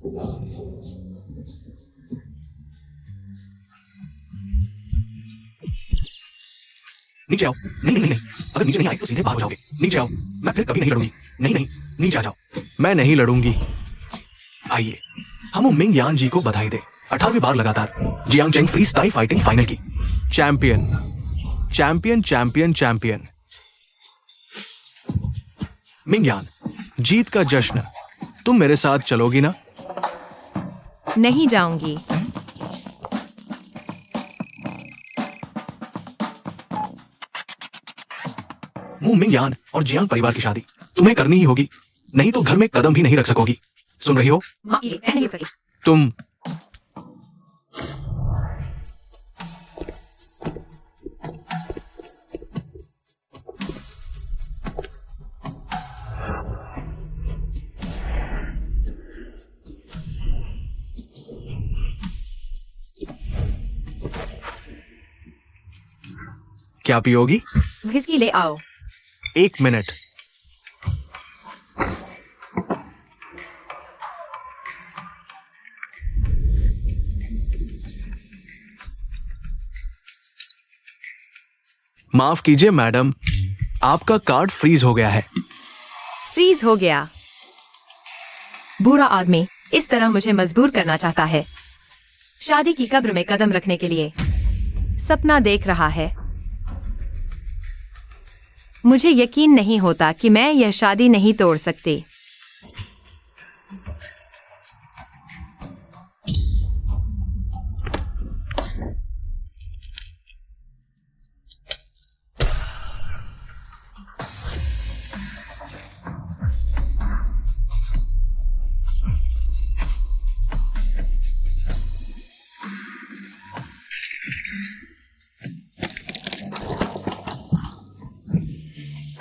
नीचे आओ। नहीं नहीं नहीं, अगर नीचे नहीं आए तो सीधे बाहर हो जाओगे। नीचे आओ, मैं फिर कभी नहीं लड़ूंगी। नहीं नहीं, नीचे आ जाओ। मैं नहीं लड़ूंगी। आइए, हम मिंग यान जी को बधाई दे। 18वीं बार लगातार Jiang Cheng free style fighting final की champion. Champion champion champion Ming Yan, जीत का जश्न। तुम मेरे साथ चलोगी ना? नहीं जाऊंगी। मू मिंग यान और जियांग परिवार की शादी तुम्हें करनी ही होगी, नहीं तो घर में कदम भी नहीं रख सकोगी। सुन रही हो? माफ कीजिए, मैं नहीं रख सकी। तुम क्या पियोगी? विस्की ले आओ। 1 मिनट। माफ कीजिए मैडम, आपका कार्ड फ्रीज हो गया है। फ्रीज हो गया। बुरा आदमी इस तरह मुझे मजबूर करना चाहता है। शादी की कब्र में कदम रखने के लिए सपना देख रहा है। मुझे यकीन नहीं होता कि मैं यह शादी नहीं तोड़ सकती।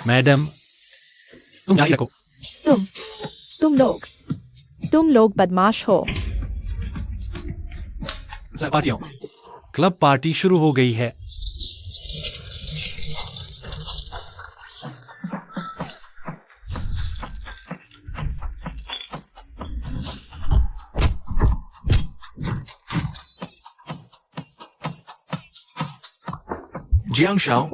मैडम, तुम जारी रखो। तुम लोग बदमाश हो। सहपाठियों, क्लब पार्टी शुरू हो गई है। जियांग शाओ,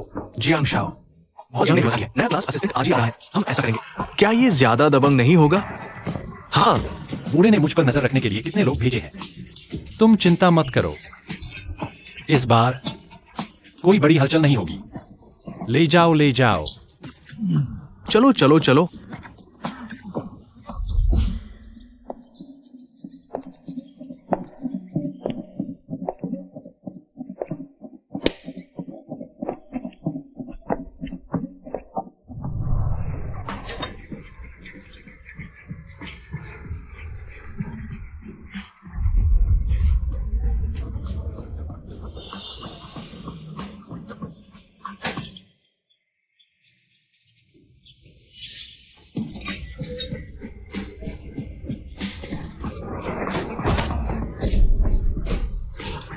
बहुत जल्दी हो गया। नया क्लास असिस्टेंट आज ही आ रहा है। हम ऐसा करेंगे। क्या ये ज्यादा दबंग नहीं होगा? हाँ। बूढ़े ने मुझ पर नजर रखने के लिए कितने लोग भेजे हैं। तुम चिंता मत करो, इस बार कोई बड़ी हलचल नहीं होगी। ले जाओ ले जाओ। चलो चलो चलो।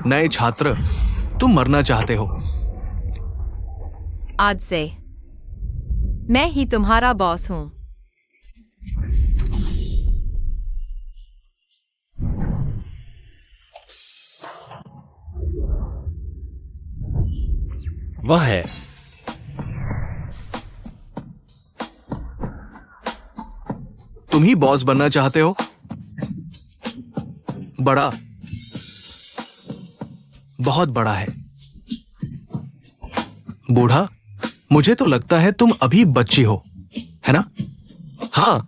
नए छात्र, तुम मरना चाहते हो। आज से मैं ही तुम्हारा बॉस हूं। वह है। तुम ही बॉस बनना चाहते हो? बड़ा, बहुत बड़ा है। बूढ़ा, मुझे तो लगता है तुम अभी बच्ची हो, है ना? हाँ।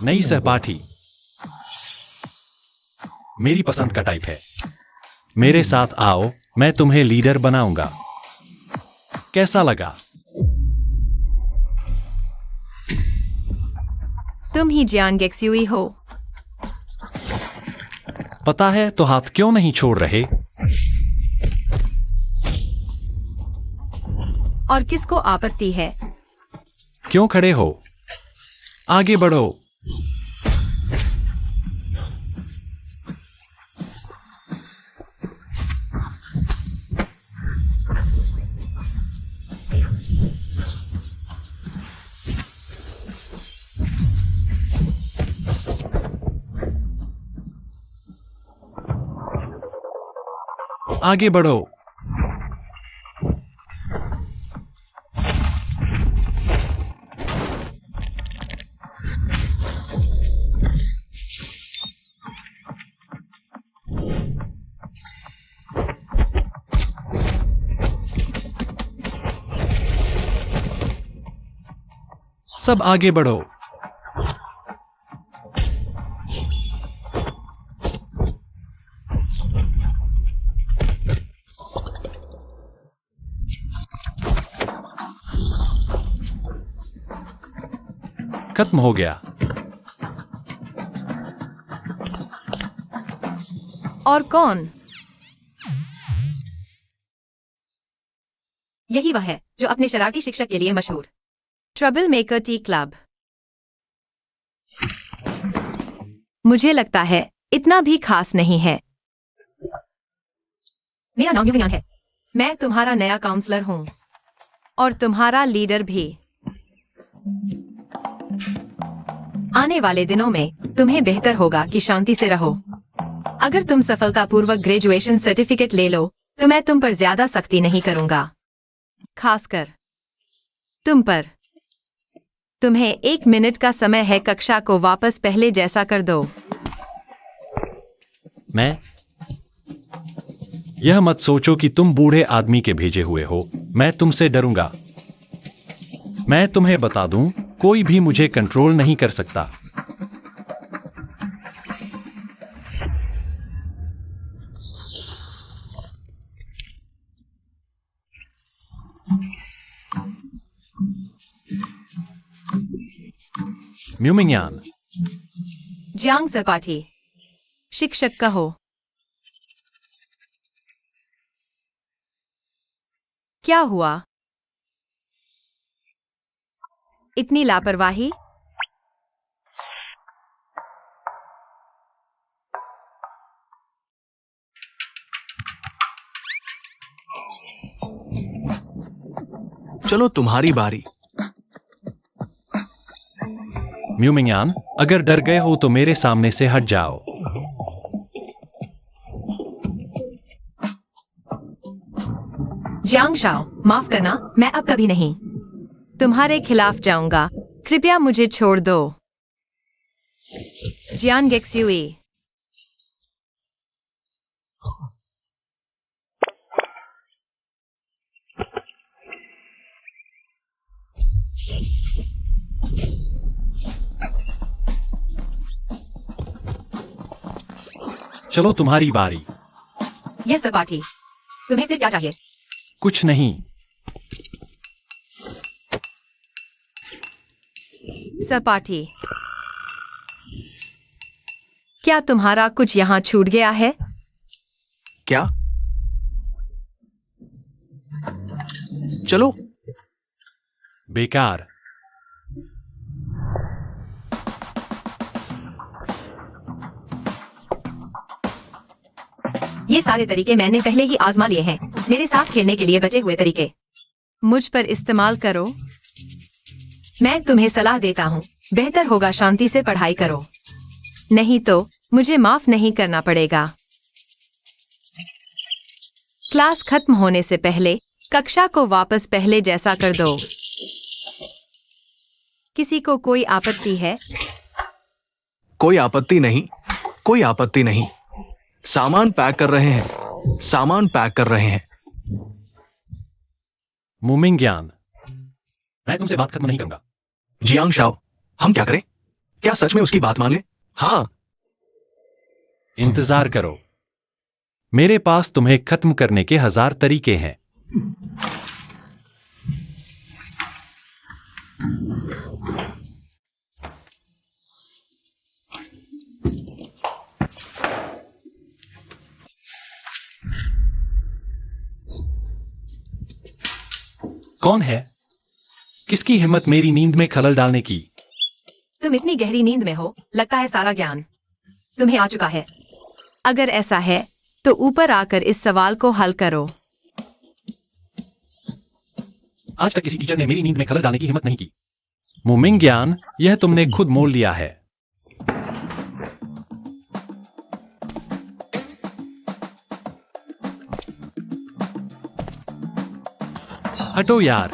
नई सहपाठी मेरी पसंद का टाइप है। मेरे साथ आओ, मैं तुम्हें लीडर बनाऊंगा। कैसा लगा? तुम ही जियांग एक्सयूई हो। पता है तो हाथ क्यों नहीं छोड़ रहे? और किसको आपत्ति है? क्यों खड़े हो? आगे बढ़ो। आगे बढ़ो। सब आगे बढ़ो। खत्म हो गया। और कौन? यही वह है जो अपने शरारती शिक्षक के लिए मशहूर, ट्रबल मेकर टी क्लब। मुझे लगता है इतना भी खास नहीं है। मेरा नाम युवियान है। मैं तुम्हारा नया काउंसलर हूं और तुम्हारा लीडर भी। आने वाले दिनों में तुम्हें बेहतर होगा कि शांति से रहो। अगर तुम सफलतापूर्वक ग्रेजुएशन सर्टिफिकेट ले लो तो मैं तुम पर ज्यादा सख्ती नहीं करूंगा, खासकर तुम पर। तुम्हें 1 मिनट का समय है, कक्षा को वापस पहले जैसा कर दो। मैं? यह मत सोचो कि तुम बूढ़े आदमी के भेजे हुए हो। मैं तुमसे डरूंगा। मैं तुम्हें बता दूं, कोई भी मुझे कंट्रोल नहीं कर सकता। म्यूमिंगयान। जियांग सपाटी, शिक्षक कहो। क्या हुआ? इतनी लापरवाही? चलो तुम्हारी बारी। म्यूमिंगयान, अगर डर गए हो तो मेरे सामने से हट जाओ। जियांग शाओ, माफ करना, मैं अब कभी नहीं तुम्हारे खिलाफ जाऊंगा। कृपया मुझे छोड़ दो। जियान गेक्स्यूई। चलो तुम्हारी बारी। यह सपाटी, तुम्हें फिर क्या चाहिए? कुछ नहीं। सपाटी, क्या तुम्हारा कुछ यहाँ छूट गया है? क्या? चलो। बेकार। ये सारे तरीके मैंने पहले ही आजमा लिए हैं। मेरे साथ खेलने के लिए बचे हुए तरीके मुझ पर इस्तेमाल करो। मैं तुम्हें सलाह देता हूँ, बेहतर होगा शांति से पढ़ाई करो, नहीं तो मुझे माफ नहीं करना पड़ेगा। क्लास खत्म होने से पहले कक्षा को वापस पहले जैसा कर दो। किसी को कोई आपत्ति है? कोई आपत्ति नहीं, कोई आपत्ति नहीं। सामान पैक कर रहे हैं, सामान पैक कर रहे हैं। म्यूमिंगयान, मैं तुमसे बात खत्म नहीं करूंगा। जियांग शाओ, हम क्या करें? क्या सच में उसकी बात मान ले? हाँ। इंतजार करो। मेरे पास तुम्हें खत्म करने के 1000 तरीके हैं। कौन है? किसकी हिम्मत मेरी नींद में खलल डालने की? तुम इतनी गहरी नींद में हो, लगता है सारा ज्ञान तुम्हें आ चुका है। अगर ऐसा है तो ऊपर आकर इस सवाल को हल करो। आज तक किसी टीचर ने मेरी नींद में खलल डालने की हिम्मत नहीं की। म्यूमिंगयान, यह तुमने खुद मोल लिया है। हटो यार।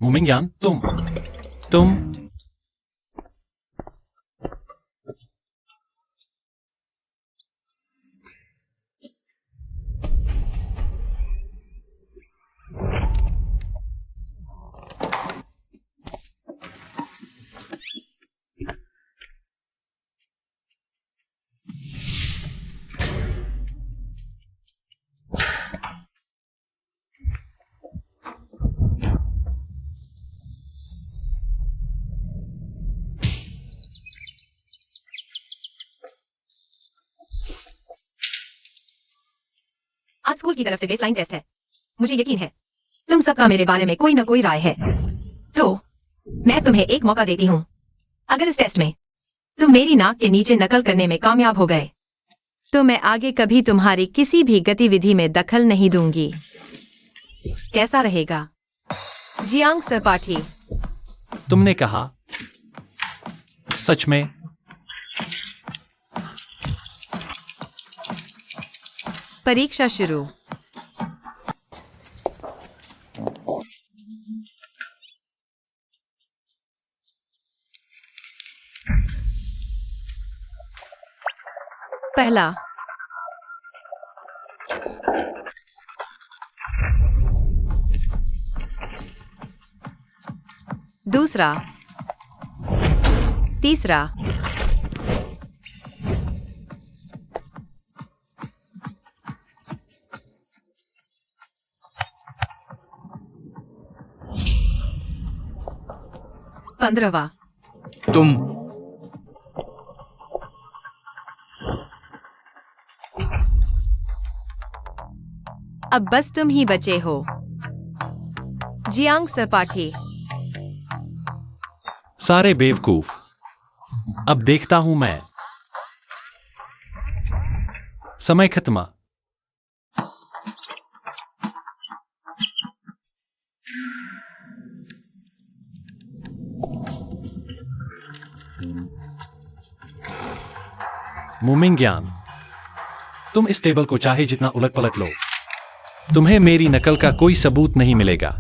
मुमिंग्यान, तुम आज स्कूल की तरफ से बेसलाइन टेस्ट है। मुझे यकीन है तुम सबका मेरे बारे में कोई ना कोई राय है, तो मैं तुम्हें एक मौका देती हूँ। अगर इस टेस्ट में तुम मेरी नाक के नीचे नकल करने में कामयाब हो गए तो मैं आगे कभी तुम्हारी किसी भी गतिविधि में दखल नहीं दूंगी। कैसा रहेगा? जियांग सरपाठी। तुमने कहा सच में? परीक्षा शुरू। पहला, दूसरा, तीसरा, पंद्रहवा। तुम अब बस तुम ही बचे हो। जियांग सरपाठी। सारे बेवकूफ। अब देखता हूं मैं। समय खत्म। मुमिंग्यान, तुम इस टेबल को चाहे जितना उलट पलट लो, तुम्हें मेरी नकल का कोई सबूत नहीं मिलेगा।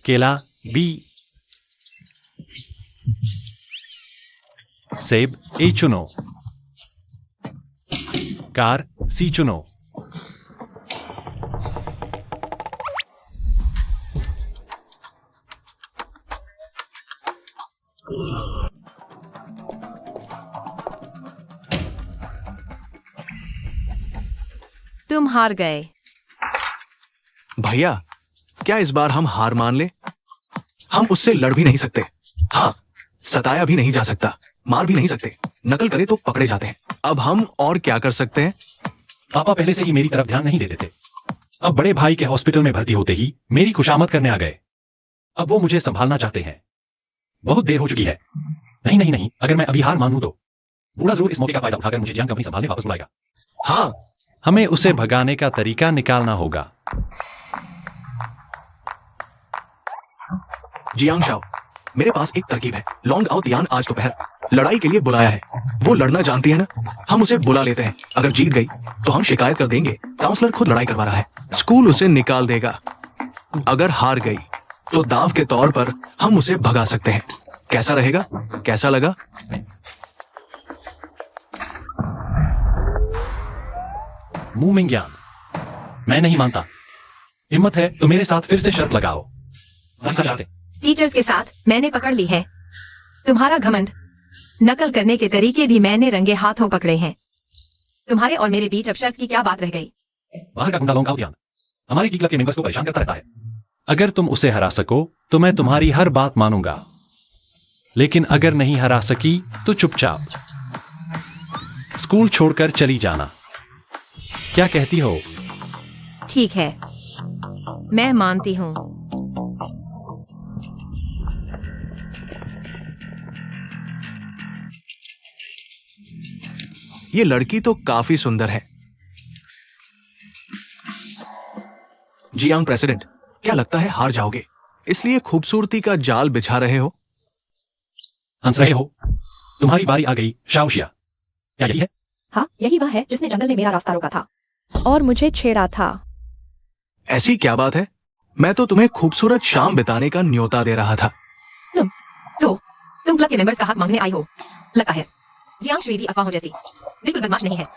केला बी, सेब ए चुनो, कार सी चुनो। तुम हार गए। भैया, क्या इस बार हम हार मान ले? हम उससे लड़ भी नहीं सकते। हाँ, सताया भी नहीं जा सकता, मार भी नहीं सकते। नकल करे तो पकड़े जाते हैं। अब हम और क्या कर सकते हैं? पापा पहले से ही मेरी तरफ ध्यान नहीं देते थे। अब बड़े भाई के हॉस्पिटल में भर्ती होते ही मेरी खुशामद करने आ गए। अब वो मुझे संभालना चाहते हैं। बहुत देर हो चुकी है। नहीं नहीं नहीं, अगर मैं अभी हार मानूं तो बूढ़ा जरूर इस मौके का फायदा उठाकर मुझे जियांग कंपनी संभालने वापस बुलाएगा। हाँ, हमें उसे भगाने का तरीका निकालना होगा। जियांग शाओ, मेरे पास एक तरकीब है। लॉन्ग आओ तियान आज दोपहर लड़ाई के लिए बुलाया है। वो लड़ना जानती है ना, हम उसे बुला लेते हैं। अगर जीत गई तो हम शिकायत कर देंगे काउंसलर खुद लड़ाई करवा रहा है। स्कूल उसे निकाल देगा। अगर हार गई तो दांव के तौर पर हम उसे भगा सकते हैं। कैसा रहेगा? कैसा लगा? मुमिंग्यान, मैं नहीं मानता। हिम्मत है तो मेरे साथ फिर से शर्त लगाओ। ऐसा चाहते? टीचर्स के साथ मैंने पकड़ ली है। तुम्हारा घमंड, नकल करने के तरीके भी मैंने रंगे हाथों पकड़े हैं। तुम्हारे और मेरे बीच अब शर्त की क्या बात रह गई? बाहर का गुंडा लॉन्ग आओ तियान हमारे टी क्लब के मेंबर्स को परेशान करता रहता है। अगर तुम उसे हरा सको तो मैं तुम्हारी हर बात मानूंगा, लेकिन अगर नहीं हरा सकी तो चुपचाप स्कूल छोड़कर चली जाना। क्या कहती हो? ठीक है, मैं मानती हूँ। ये लड़की तो काफी सुंदर है। जियांग प्रेसिडेंट, क्या लगता है हार जाओगे, इसलिए खूबसूरती का जाल बिछा रहे हो? हंस रहे हो? तुम्हारी बारी आ गई, शाओशिया। क्या यही है? हाँ, यही वह है जिसने जंगल में मेरा रास्ता रोका था। और मुझे छेड़ा था। ऐसी क्या बात है? मैं तो तुम्हें खूबसूरत शाम बिताने का न्योता दे रहा था। तुम क्लब के मेंबर्स का हक मांगने आई हो, लगता है। जियांग शुई भी अफवाहों जैसी बिल्कुल बदमाश नहीं है।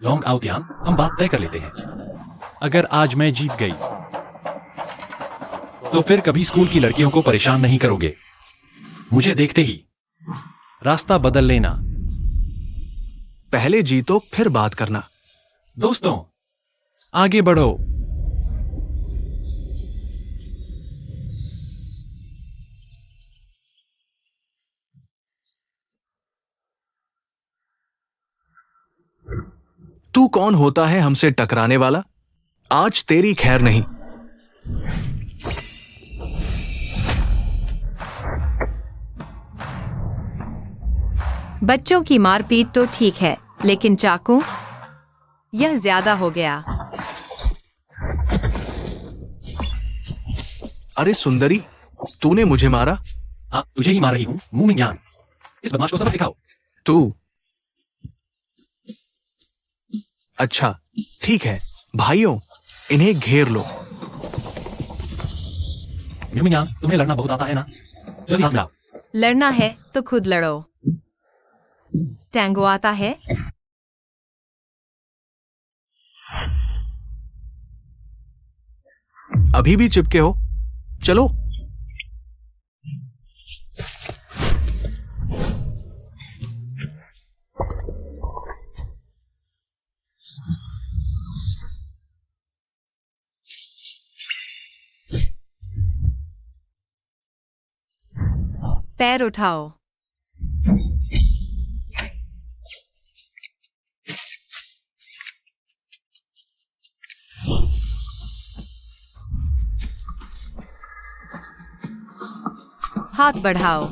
लॉन्ग आउटियान, हम बात तय कर लेते हैं। अगर आज मैं जीत गई तो फिर कभी स्कूल की लड़कियों को परेशान नहीं करोगे। मुझे देखते ही रास्ता बदल लेना। पहले जीतो फिर बात करना। दोस्तों, आगे बढ़ो। तू कौन होता है हमसे टकराने वाला? आज तेरी खैर नहीं। बच्चों की मारपीट तो ठीक है, लेकिन चाकू, यह ज्यादा हो गया। अरे सुंदरी, तूने मुझे मारा? हाँ, तुझे ही मार रही हूं, मुंह में ज्ञान। इस बदमाश को सबक सिखाओ। तू? अच्छा, ठीक है भाइयों, इन्हें घेर लो। म्यूमिंग, तुम्हें लड़ना बहुत आता है ना? जल्दी हाथ मिलाओ। लड़ना है तो खुद लड़ो। टैंगो आता है? अभी भी चिपके हो? चलो। पैर उठाओ। हाथ बढ़ाओ।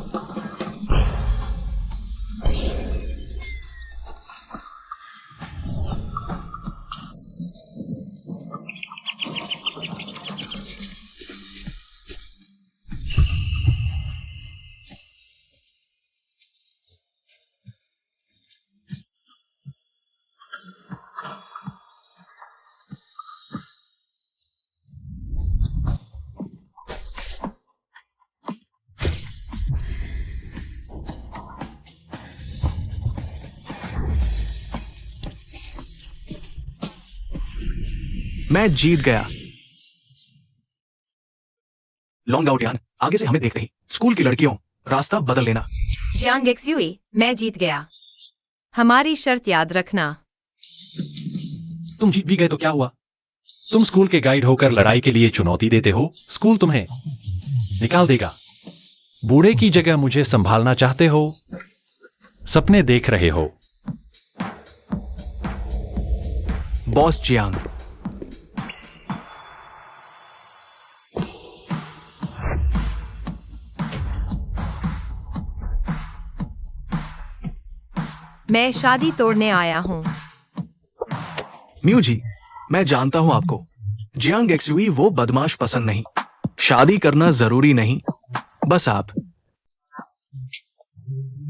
मैं जीत गया। लॉन्ग आउट यान, आगे से हमें देखते ही स्कूल की लड़कियों, रास्ता बदल लेना। जियांग एक्सयूई, मैं जीत गया। हमारी शर्त याद रखना। तुम जीत भी गए तो क्या हुआ? तुम स्कूल के गाइड होकर लड़ाई के लिए चुनौती देते हो, स्कूल तुम्हें निकाल देगा। बूढ़े की जगह मुझे संभालना चाहते हो? सपने देख रहे हो? बॉस जियांग, मैं शादी तोड़ने आया हूँ। म्यू जी, मैं जानता हूं आपको। जियांग एक्सयूई वो बदमाश पसंद नहीं। शादी करना जरूरी नहीं, बस आप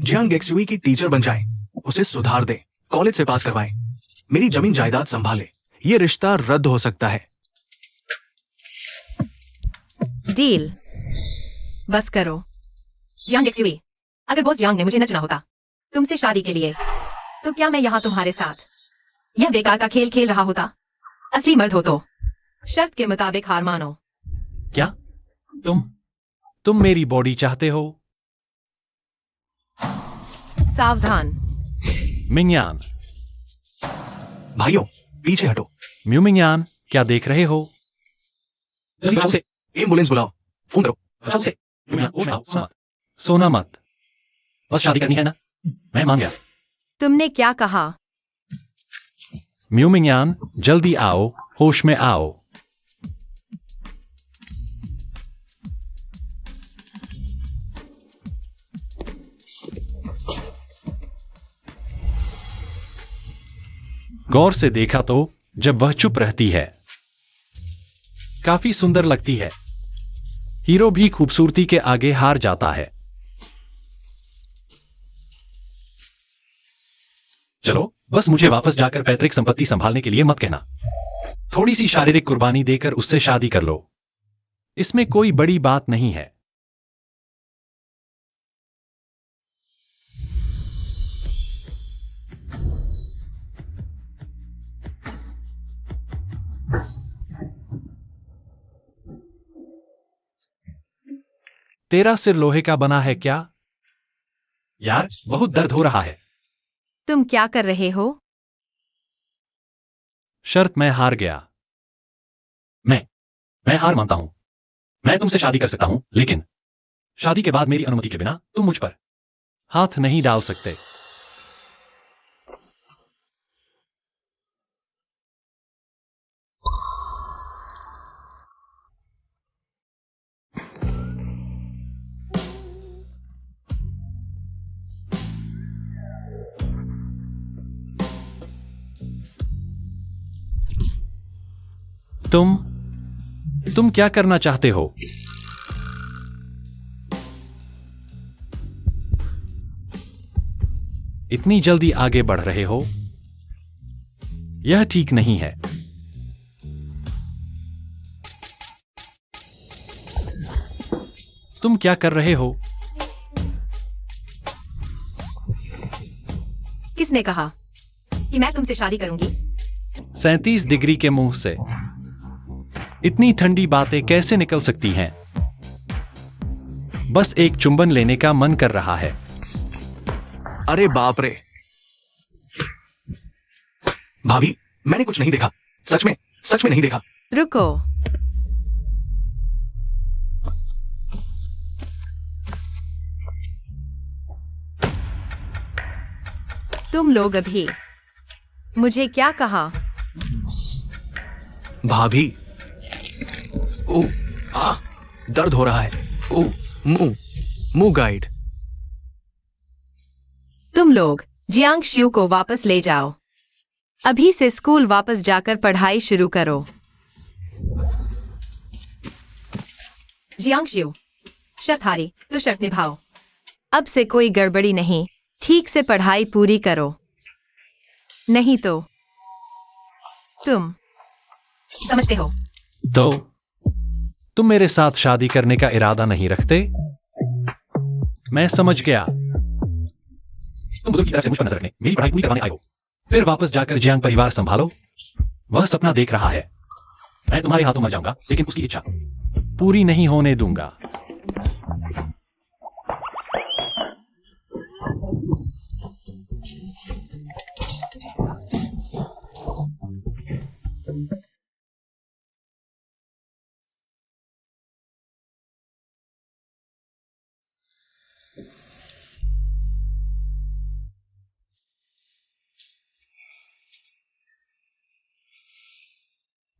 जियांग एक्सयूई की टीचर बन जाएं, उसे सुधार दें, कॉलेज से पास करवाएं, मेरी जमीन जायदाद संभाले। ये रिश्ता रद्द हो सकता है। डील बस करो। जियांग एक्सयूई, अगर बॉस जियांग ने मुझे न चुना होता तुमसे शादी के लिए, तो क्या मैं यहाँ तुम्हारे साथ यह बेकार का खेल खेल रहा होता? असली मर्द हो तो शर्त के मुताबिक हार मानो। क्या तुम मेरी बॉडी चाहते हो? सावधान। मिंगयान, भाइयों, पीछे हटो। म्यूमिंगयान, क्या देख रहे हो? जल्दी से एम्बुलेंस बुलाओ, फोन करो। से सोना मत। बस शादी करनी है ना? मैं मान गया। तुमने क्या कहा? म्यूमिंगयान, जल्दी आओ, होश में आओ। गौर से देखा तो जब वह चुप रहती है काफी सुंदर लगती है। हीरो भी खूबसूरती के आगे हार जाता है। चलो बस मुझे वापस जाकर पैतृक संपत्ति संभालने के लिए मत कहना। थोड़ी सी शारीरिक कुर्बानी देकर उससे शादी कर लो। इसमें कोई बड़ी बात नहीं है। तेरा सिर लोहे का बना है क्या? यार बहुत दर्द हो रहा है। तुम क्या कर रहे हो? शर्त मैं हार गया। मैं हार मानता हूं। मैं तुमसे शादी कर सकता हूं, लेकिन शादी के बाद मेरी अनुमति के बिना तुम मुझ पर हाथ नहीं डाल सकते। तुम क्या करना चाहते हो? इतनी जल्दी आगे बढ़ रहे हो? यह ठीक नहीं है। तुम क्या कर रहे हो? किसने कहा कि मैं तुमसे शादी करूंगी? 37 डिग्री के मुंह से इतनी ठंडी बातें कैसे निकल सकती हैं? बस एक चुंबन लेने का मन कर रहा है। अरे बाप रे। भाभी, मैंने कुछ नहीं देखा। सच में नहीं देखा। रुको। तुम लोग अभी मुझे क्या कहा? भाभी, दर्द हो रहा है। मुंह गाइड। तुम लोग जियांग शियू को वापस ले जाओ। अभी से स्कूल वापस जाकर पढ़ाई शुरू करो। जियांग शियू, शर्त हारी तो शर्त निभाओ। अब से कोई गड़बड़ी नहीं। ठीक से पढ़ाई पूरी करो, नहीं तो तुम समझते हो। तो तुम मेरे साथ शादी करने का इरादा नहीं रखते? मैं समझ गया। तुम बुजुर्ग की तरफ से मुझ पर नजर रखने, मेरी पढ़ाई पूरी करवाने आए हो, फिर वापस जाकर जियांग परिवार संभालो। वह सपना देख रहा है। मैं तुम्हारे हाथों मर जाऊंगा, लेकिन उसकी इच्छा पूरी नहीं होने दूंगा।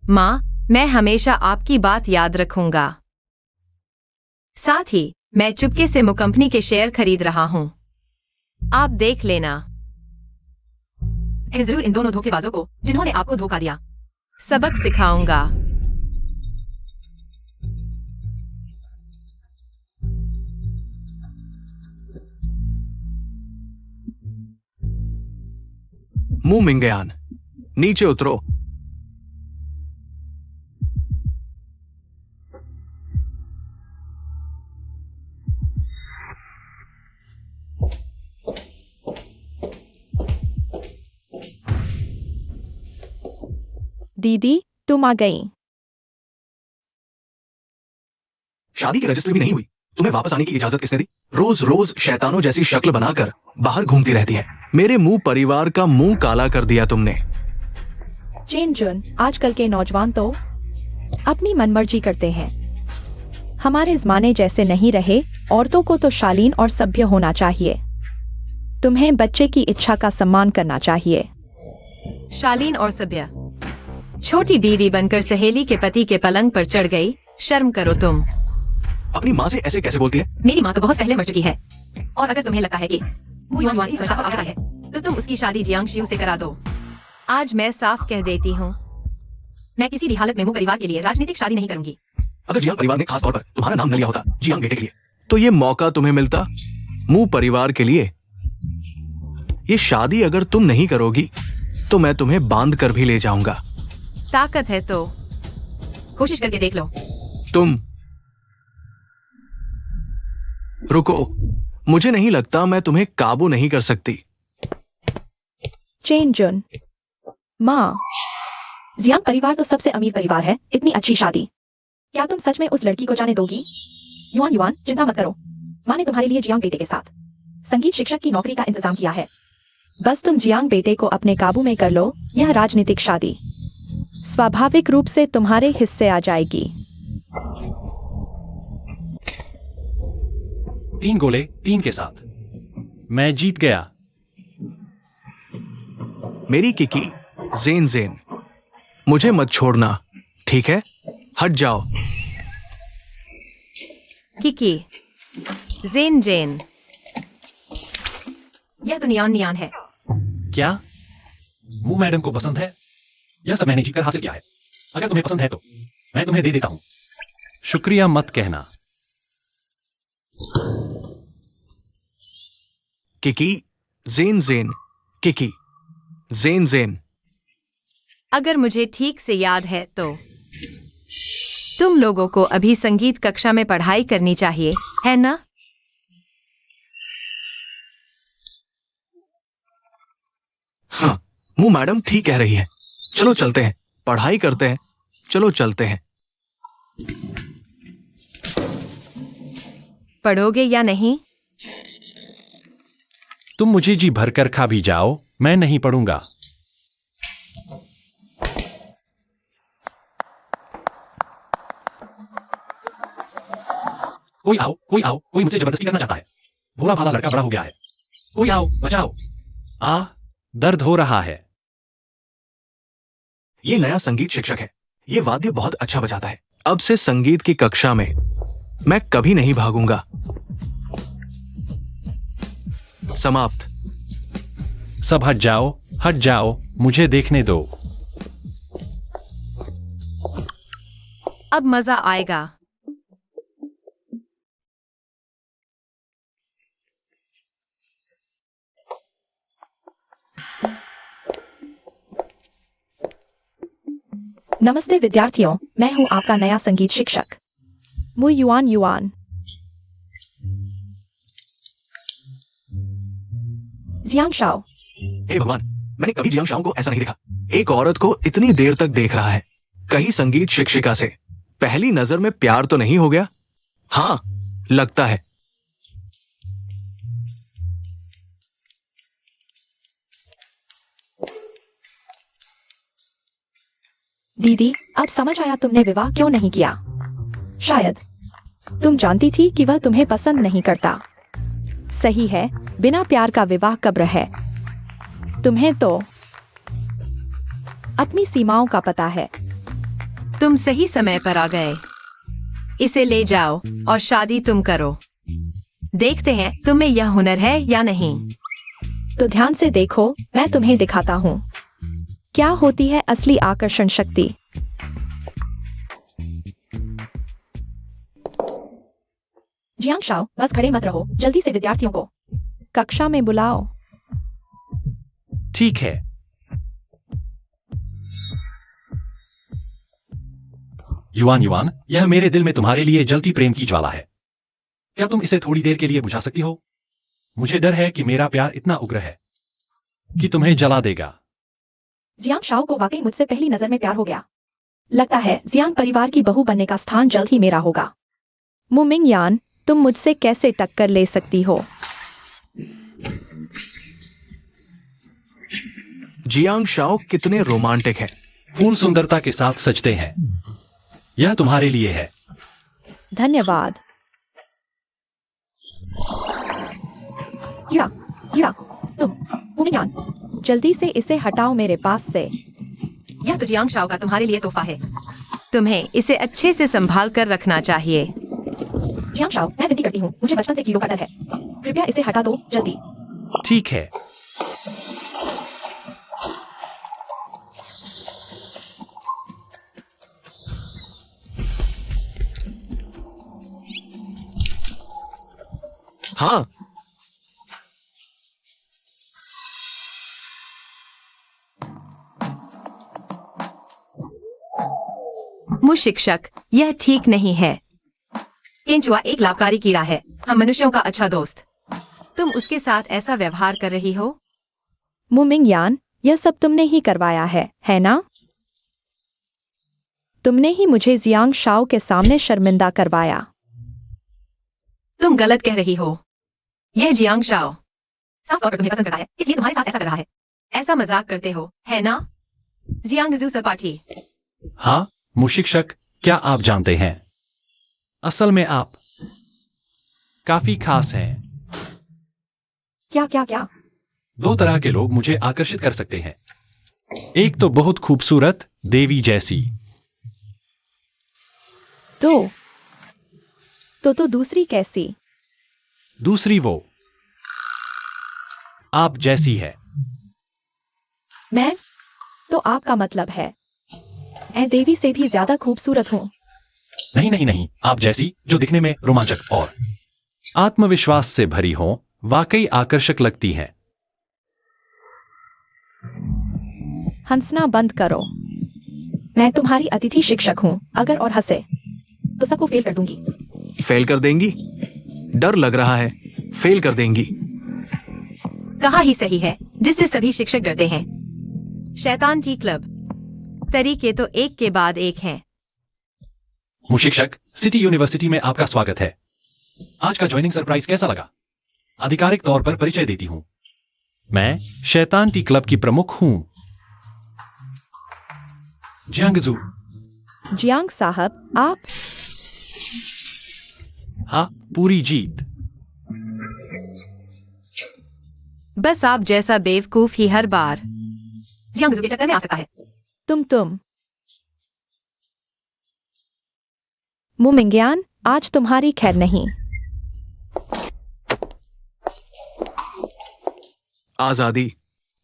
माँ, मैं हमेशा आपकी बात याद रखूंगा। साथ ही मैं चुपके से मु कंपनी के शेयर खरीद रहा हूँ। आप देख लेना। मैं जरूर इन दोनों धोखेबाजों को, जिन्होंने आपको धोखा दिया, सबक सिखाऊंगा। मुंह मिंगयान, नीचे उतरो। दीदी, तुम आ गई। शादी की रजिस्ट्री भी नहीं हुई, तुम्हें वापस आने की इजाजत किसने दी? रोज रोज शैतानों जैसी शक्ल बनाकर बाहर घूमती रहती है। मेरे मुंह परिवार का मुंह काला कर दिया तुमने। चेन जुन, आजकल के नौजवान तो अपनी मनमर्जी करते हैं। हमारे जमाने जैसे नहीं रहे। औरतों को तो शालीन और सभ्य होना चाहिए। तुम्हें बच्चे की इच्छा का सम्मान करना चाहिए। शालीन और सभ्य? छोटी बीवी बनकर सहेली के पति के पलंग पर चढ़ गई। शर्म करो तुम। अपनी माँ से ऐसे कैसे बोलती है? मेरी माँ तो बहुत पहले मर चुकी है। और अगर तुम्हें लगता है कि मु युआन युआन इस रस्ता पर आ रहा है, तो तुम उसकी शादी जियांग शियू से करा दो। आज मैं साफ कह देती हूँ, मैं किसी भी हालत में मुंह परिवार के लिए राजनीतिक शादी नहीं करूंगी। अगर जियांग परिवार ने खास तौर पर तुम्हारा नाम न लिया होता जियांग बेटे के लिए, तो ये मौका तुम्हें मिलता मुंह परिवार के लिए। ये शादी अगर तुम नहीं करोगी तो मैं तुम्हें बांध कर भी ले जाऊंगा। ताकत है तो कोशिश करके देख लो। तुम रुको, मुझे नहीं लगता मैं तुम्हें काबू नहीं कर सकती। चेन जुन, माँ, जियांग परिवार तो सबसे अमीर परिवार है, इतनी अच्छी शादी क्या तुम सच में उस लड़की को जाने दोगी? युआन युआन, चिंता मत करो, माँ ने तुम्हारे लिए जियांग बेटे के साथ संगीत शिक्षक की नौकरी का इंतजाम किया है। बस तुम जियांग बेटे को अपने काबू में कर लो। यह राजनीतिक शादी स्वाभाविक रूप से तुम्हारे हिस्से आ जाएगी। 3 गोले 3 के साथ मैं जीत गया। मेरी किकी, जेन जेन, मुझे मत छोड़ना, ठीक है? हट जाओ। किकी, जेन जेन, यह तो नियान नियान है। क्या मू मैडम को पसंद है? यह सब मैंने जीतकर हासिल किया है। अगर तुम्हें पसंद है तो मैं तुम्हें दे देता हूं। शुक्रिया मत कहना। किकी, जेन जेन, किकी, जेन जेन। अगर मुझे ठीक से याद है तो तुम लोगों को अभी संगीत कक्षा में पढ़ाई करनी चाहिए, है ना? हाँ, मुंह मैडम ठीक कह रही है। चलो चलते हैं, पढ़ाई करते हैं। चलो चलते हैं। पढ़ोगे या नहीं? तुम मुझे जी भरकर खा भी जाओ, मैं नहीं पढ़ूंगा। कोई आओ, कोई आओ, कोई मुझसे जबरदस्ती करना चाहता है। भोला भाला लड़का बड़ा हो गया है। कोई आओ, बचाओ। दर्द हो रहा है। ये नया संगीत शिक्षक है। ये वाद्य बहुत अच्छा बजाता है। अब से संगीत की कक्षा में मैं कभी नहीं भागूंगा। समाप्त। सब हट जाओ, मुझे देखने दो। अब मजा आएगा। नमस्ते विद्यार्थियों, मैं हूं आपका नया संगीत शिक्षक Mu Yuan Yuan. Jiang Shao. हे भगवान, मैंने कभी जियांग शाओ को ऐसा नहीं देखा। एक औरत को इतनी देर तक देख रहा है। कहीं संगीत शिक्षिका से पहली नजर में प्यार तो नहीं हो गया? हाँ, लगता है। दीदी, अब समझ आया तुमने विवाह क्यों नहीं किया। शायद तुम जानती थी कि वह तुम्हें पसंद नहीं करता। सही है, बिना प्यार का विवाह कब्र है। तुम्हें तो अपनी सीमाओं का पता है। तुम सही समय पर आ गए। इसे ले जाओ और शादी तुम करो। देखते हैं तुम्हें यह हुनर है या नहीं। तो ध्यान से देखो, मैं तुम्हें दिखाता हूँ क्या होती है असली आकर्षण शक्ति। जियांग शाओ, बस खड़े मत रहो, जल्दी से विद्यार्थियों को कक्षा में बुलाओ। ठीक है। युआन युआन, यह मेरे दिल में तुम्हारे लिए जलती प्रेम की ज्वाला है। क्या तुम इसे थोड़ी देर के लिए बुझा सकती हो? मुझे डर है कि मेरा प्यार इतना उग्र है कि तुम्हें जला देगा। जियांग शाओ को वाकई मुझसे पहली नजर में प्यार हो गया। लगता है जियांग परिवार की बहू बनने का स्थान जल्द ही मेरा होगा। मुमिंग यान, तुम मुझसे कैसे टक्कर ले सकती हो? जियांग शाओ कितने रोमांटिक है। फूल सुंदरता के साथ सजते हैं। यह तुम्हारे लिए है। धन्यवाद। या तुम मुमिंग यान, जल्दी से इसे हटाओ मेरे पास से। यह तो जियांग शाओ का तुम्हारे लिए तोहफा है। तुम्हें इसे अच्छे से संभाल कर रखना चाहिए। जियांग शाओ, मैं विनती करती हूँ, मुझे बचपन से कीड़ों का डर है। कृपया इसे हटा दो, जल्दी। ठीक है। हाँ, मु शिक्षक, यह ठीक नहीं है। केंचुआ एक लाभकारी कीड़ा है, हम मनुष्यों का अच्छा दोस्त। तुम उसके साथ ऐसा व्यवहार कर रही हो। मुमिंग यान, यह सब तुमने ही करवाया है ना? तुमने ही मुझे जियांग शाओ के सामने शर्मिंदा करवाया। तुम गलत कह रही हो। यह जियांग शाओ साफ तौर पर तुम्हें पसंद करता है, इसलिए तुम्हारे साथ ऐसा कर रहा है। ऐसा मजाक करते हो, है ना? जियांग जू सपाटी। हाँ मुशिक्षक, क्या आप जानते हैं, असल में आप काफी खास हैं। क्या क्या क्या? दो तरह के लोग मुझे आकर्षित कर सकते हैं। एक तो बहुत खूबसूरत देवी जैसी, तो दूसरी कैसी? दूसरी वो आप जैसी है। मैं? तो आपका मतलब है मैं देवी से भी ज्यादा खूबसूरत हूँ? नहीं नहीं नहीं, आप जैसी जो दिखने में रोमांचक और आत्मविश्वास से भरी हो, वाकई आकर्षक लगती हैं। हंसना बंद करो। मैं तुम्हारी अतिथि शिक्षक हूँ। अगर और हंसे तो सबको फेल कर दूंगी। फेल कर देंगी? डर लग रहा है फेल कर देंगी। कहा ही सही है, जिससे सभी शिक्षक डरते हैं। शैतान टी क्लब सरी के तो एक के बाद एक हैं। मुशिक्षक, सिटी यूनिवर्सिटी में आपका स्वागत है। आज का ज्वाइनिंग सरप्राइज कैसा लगा? आधिकारिक तौर पर परिचय देती हूँ, मैं शैतान टी क्लब की प्रमुख हूँ, जियांगजू। जियांग साहब, आप? हाँ, पूरी जीत। बस आप जैसा बेवकूफ ही हर बार जियांग के चक्कर में आ सकता है। तुम मुमिंग्यान, आज तुम्हारी खैर नहीं। आजादी।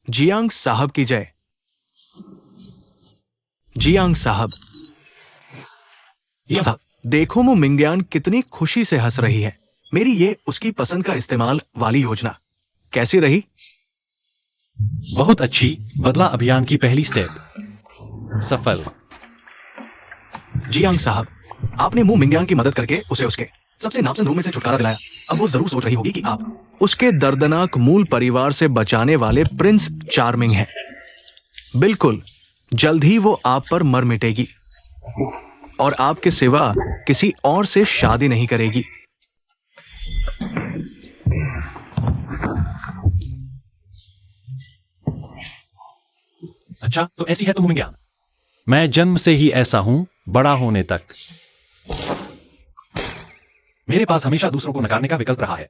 जियांग साहब की जय। जियांग साहब, देखो मु मिंग्यान कितनी खुशी से हंस रही है। मेरी ये उसकी पसंद का इस्तेमाल वाली योजना कैसी रही? बहुत अच्छी। बदला अभियान की पहली स्टेप सफल। जियांग साहब, आपने मु मिंग्यान की मदद करके उसे उसके सबसे नापसंद रूम में से छुटकारा दिलाया। अब वो जरूर सोच रही होगी कि आप उसके दर्दनाक मूल परिवार से बचाने वाले प्रिंस चार्मिंग हैं। बिल्कुल, जल्द ही वो आप पर मर मिटेगी और आपके सिवा किसी और से शादी नहीं करेगी। अच्छा, तो ऐसी है तुम ज्ञान। मैं जन्म से ही ऐसा हूं, बड़ा होने तक मेरे पास हमेशा दूसरों को नकारने का विकल्प रहा है।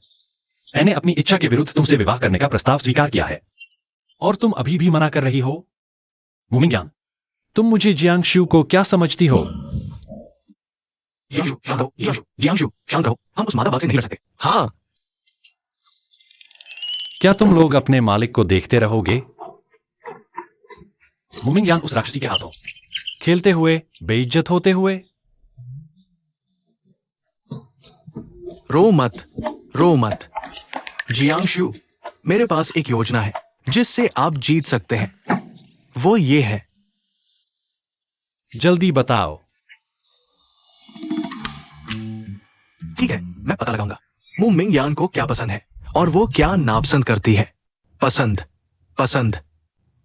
मैंने अपनी इच्छा के विरुद्ध तुमसे विवाह करने का प्रस्ताव स्वीकार किया है और तुम अभी भी मना कर रही हो। मुमिंग्यान, तुम मुझे जियांगशु को क्या समझती हो? जियांगशु, शांत रहो, हम उस मादा बाग से नहीं लड़ सकते। हाँ, क्या तुम लोग अपने मालिक को देखते रहोगे? मुमिंग्यान उस राक्षसी के हाथों खेलते हुए, बेइज्जत होते हुए। रो मत जियांगशु, मेरे पास एक योजना है जिससे आप जीत सकते हैं। वो ये है। जल्दी बताओ। ठीक है, मैं पता लगाऊंगा मु मिंग्यान को क्या पसंद है और वो क्या नापसंद करती है। पसंद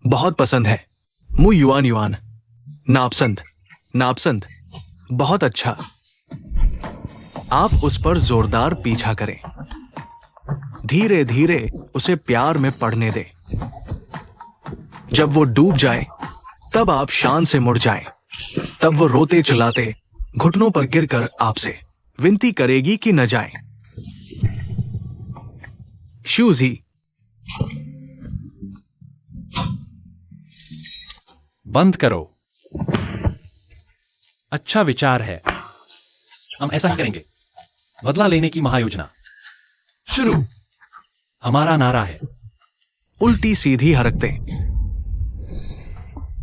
बहुत पसंद है। मु युआन नापसंद बहुत अच्छा। आप उस पर जोरदार पीछा करें, धीरे धीरे उसे प्यार में पड़ने दें। जब वो डूब जाए तब आप शान से मुड़ जाएं। तब वो रोते चिल्लाते घुटनों पर गिरकर आपसे विनती करेगी कि न जाएं। शूजी, बंद करो। अच्छा विचार है, हम ऐसा ही करेंगे। बदला लेने की महायोजना शुरू। हमारा नारा है उल्टी सीधी हरकतें।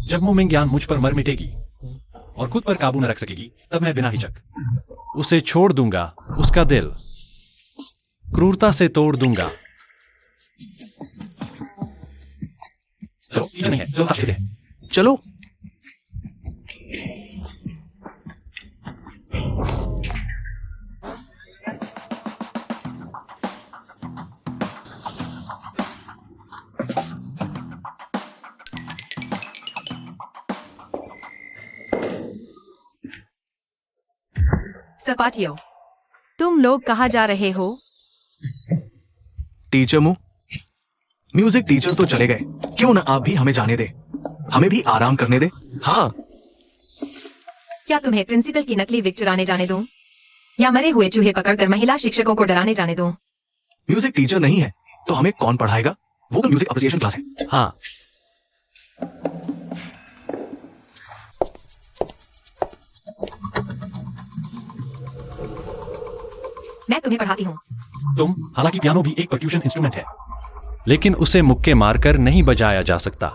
जब मुमिंग्यान मुझ पर मर मिटेगी और खुद पर काबू न रख सकेगी, तब मैं बिना हिचक उसे छोड़ दूंगा। उसका दिल क्रूरता से तोड़ दूंगा। चलो टीचर नहीं है, चलो ताश खेलते हैं। चलो। सपाटियों, तुम लोग कहाँ जा रहे हो? टीचर म्यूजिक टीचर तो चले गए, क्यों ना आप भी हमें जाने दे, हमें भी आराम करने दे। हाँ। क्या तुम्हें प्रिंसिपल की नकली विग चुराने जाने दूं? या मरे हुए चूहे पकड़कर महिला शिक्षकों को डराने जाने दूं? म्यूजिक टीचर नहीं है तो हमें कौन पढ़ाएगा? वो म्यूजिक अप्रिसिएशन क्लास है। हाँ, मैं तुम्हें पढ़ाती हूँ। हालांकि पियानो भी एक पर्क्यूशन इंस्ट्रूमेंट है, लेकिन उसे मुक्के मारकर नहीं बजाया जा सकता।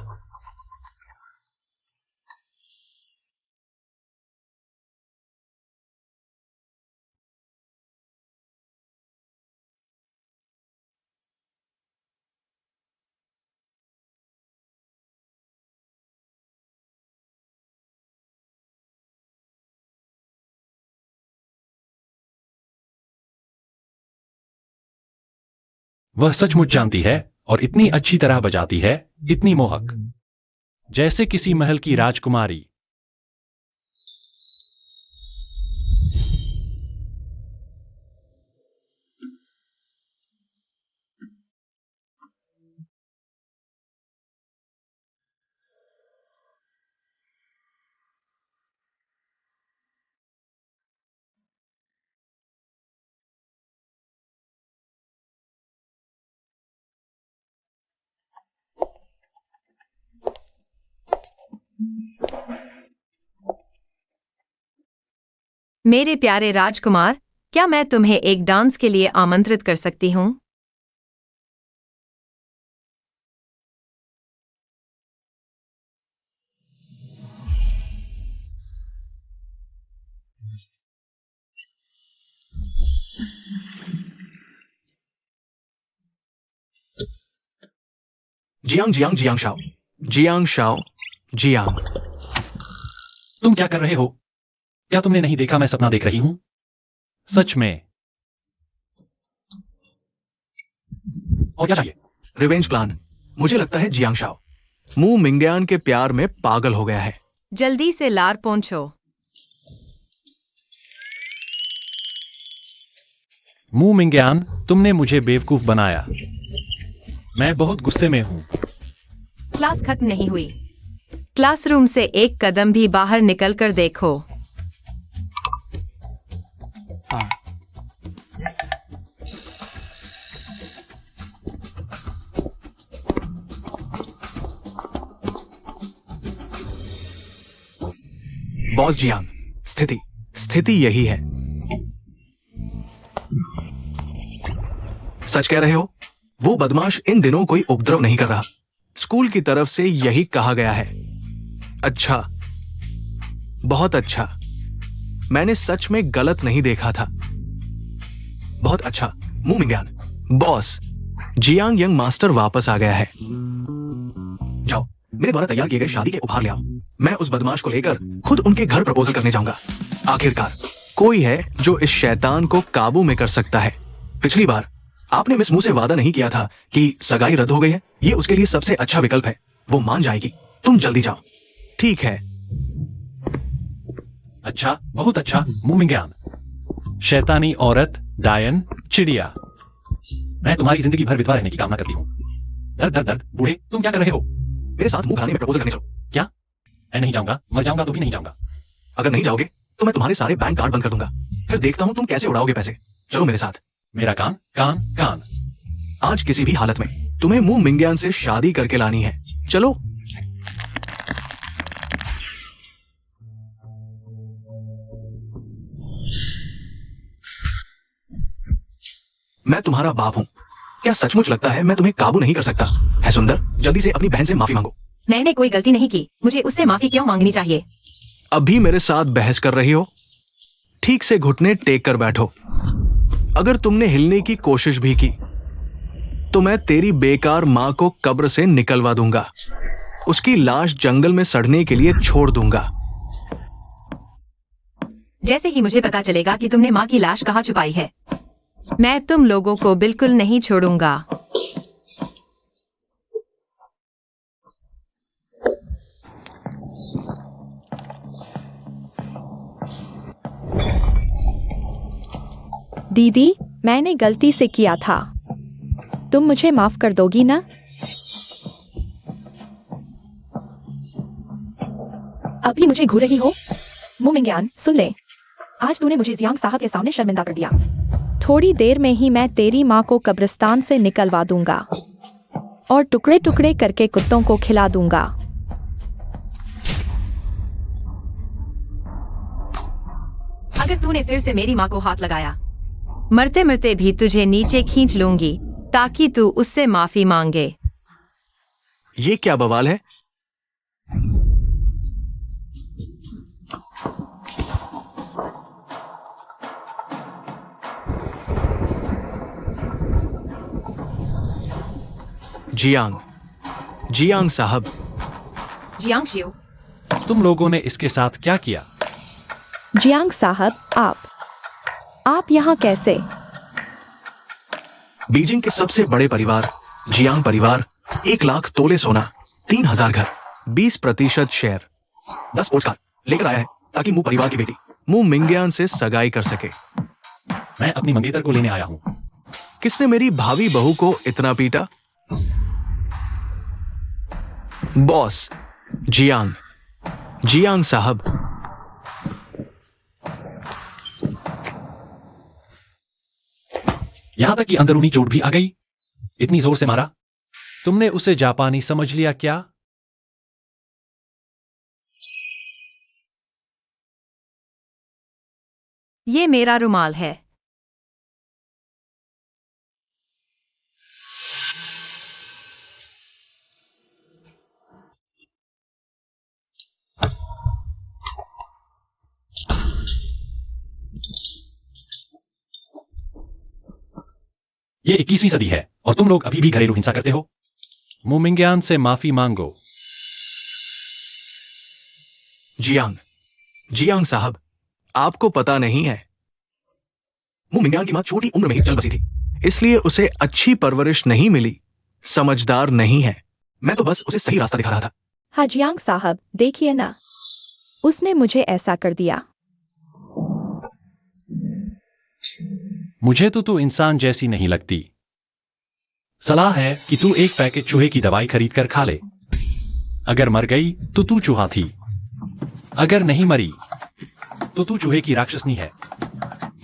वह सचमुच जानती है और इतनी अच्छी तरह बजाती है, इतनी मोहक, जैसे किसी महल की राजकुमारी। मेरे प्यारे राजकुमार, क्या मैं तुम्हें एक डांस के लिए आमंत्रित कर सकती हूँ? Jiang Shao. जियांग। तुम क्या कर रहे हो? क्या तुमने नहीं देखा मैं सपना देख रही हूं? सच में? और क्या चाहिए? Revenge plan. मुझे लगता है जियांग शाओ मू मिंगयान के प्यार में पागल हो गया है। जल्दी से लार पहुंचो। मू मिंगयान, तुमने मुझे बेवकूफ बनाया। मैं बहुत गुस्से में हूं। क्लास खत्म नहीं हुई। क्लासरूम से एक कदम भी बाहर निकल कर देखो। बॉस जियांग, स्थिति यही है। सच कह रहे हो? वो बदमाश इन दिनों कोई उपद्रव नहीं कर रहा। स्कूल की तरफ से यही कहा गया है। अच्छा, बहुत अच्छा। मैंने सच में गलत नहीं देखा था। बहुत अच्छा मू मिंगयान। बॉस, जियांग यंग मास्टर वापस आ गया है। जाओ, मेरे द्वारा तैयार किए गए शादी के उपहार ले आओ। मैं उस बदमाश को लेकर खुद उनके घर प्रपोजल करने जाऊंगा। आखिरकार कोई है जो इस शैतान को काबू में कर सकता है। पिछली बार आपने मिस मू से वादा नहीं किया था कि सगाई रद्द हो गई है। ये उसके लिए सबसे अच्छा विकल्प है। वो मान जाएगी। तुम जल्दी जाओ। ठीक है। अच्छा, बहुत अच्छा मू मिंगयान। शैतानी औरत, डायन, चिड़िया, मैं तुम्हारी जिंदगी भर विधवा रहने की कामना करती हूँ। दर्द बूढ़े, तुम क्या कर रहे हो? मेरे साथ मुंह खाने में प्रपोजल करने चलो। क्या? मैं नहीं जाऊंगा। मर जाऊंगा तो भी नहीं जाऊंगा। अगर नहीं जाओगे तो मैं तुम्हारे सारे बैंक कार्ड बंद कर दूंगा। फिर देखता हूं तुम कैसे उड़ाओगे पैसे। चलो मेरे साथ। मेरा कान। आज किसी भी हालत में तुम्हें मू मिंगयान से शादी करके लानी है। चलो। मैं तुम्हारा बाप हूं। क्या सचमुच लगता है मैं तुम्हें काबू नहीं कर सकता? है सुंदर, जल्दी से अपनी बहन से माफी मांगो। मैंने कोई गलती नहीं की। मुझे उससे माफी क्यों मांगनी चाहिए? अब भी मेरे साथ बहस कर रही हो? ठीक से घुटने टेक कर बैठो। अगर तुमने हिलने की कोशिश भी की तो मैं तेरी बेकार मां को कब्र से निकलवा दूंगा, उसकी लाश जंगल में सड़ने के लिए छोड़ दूंगा। जैसे ही मुझे पता चलेगा कि तुमने माँ की लाश कहाँ छुपाई है, मैं तुम लोगों को बिल्कुल नहीं छोड़ूंगा। दीदी, मैंने गलती से किया था, तुम मुझे माफ कर दोगी ना? अभी मुझे घूर रही हो? मुमिंग्यान, सुन ले, आज तूने मुझे जियांग साहब के सामने शर्मिंदा कर दिया। थोड़ी देर में ही मैं तेरी माँ को कब्रिस्तान से निकलवा दूंगा और टुकड़े टुकड़े करके कुत्तों को खिला दूंगा। अगर तूने फिर से मेरी माँ को हाथ लगाया, मरते मरते भी तुझे नीचे खींच लूंगी ताकि तू उससे माफी मांगे। ये क्या बवाल है? जियांग साहब। जियांग शिव, तुम लोगों ने इसके साथ क्या किया? जियांग साहब, आप यहाँ कैसे? बीजिंग के सबसे बड़े परिवार जियांग परिवार 1 लाख तोले सोना, 3000 घर, 20% शेयर, 10 पोस्टकार लेकर आया है ताकि मू परिवार की बेटी मू मिंग्यान से सगाई कर सके। मैं अपनी मंगेतर को लेने आया हूँ। किसने मेरी भावी बहू को इतना पीटा? बॉस जियांग साहब। यहां तक कि अंदरूनी चोट भी आ गई। इतनी जोर से मारा। तुमने उसे जापानी समझ लिया क्या? ये मेरा रुमाल है। ये 21वीं सदी है और तुम लोग अभी भी घरेलू हिंसा करते हो। मुमिंग्यान से माफी मांगो। जियांग साहब, आपको पता नहीं है, मू मिंग्यान की मां छोटी उम्र में ही चल बसी थी, इसलिए उसे अच्छी परवरिश नहीं मिली, समझदार नहीं है। मैं तो बस उसे सही रास्ता दिखा रहा था। हाँ जियांग साहब, देखिए ना, उसने मुझे ऐसा कर दिया। मुझे तो तू इंसान जैसी नहीं लगती। सलाह है कि तू एक पैकेट चूहे की दवाई खरीद कर खा ले। अगर मर गई तो तू चूहा थी, अगर नहीं मरी तो तू चूहे की राक्षसनी है।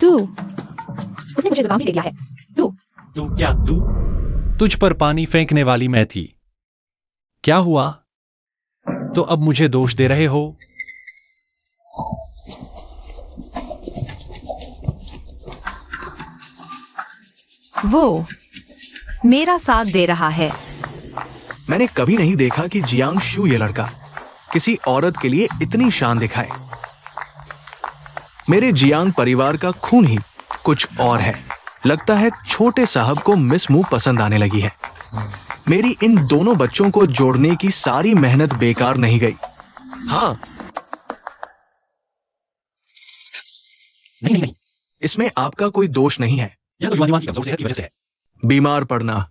उसने मुझे जुकाम भी दे दिया है। तू तुझ पर पानी फेंकने वाली मैं थी। क्या हुआ? तो अब मुझे दोष दे रहे हो? वो मेरा साथ दे रहा है। मैंने कभी नहीं देखा कि जियांग शू ये लड़का किसी औरत के लिए इतनी शान दिखाए। मेरे जियांग परिवार का खून ही कुछ और है। लगता है छोटे साहब को मिस मू पसंद आने लगी है। मेरी इन दोनों बच्चों को जोड़ने की सारी मेहनत बेकार नहीं गई। हाँ, नहीं, इसमें आपका कोई दोष नहीं है। यह तो युवा की कमजोर सेहत की वजह से है। बीमार पड़ना,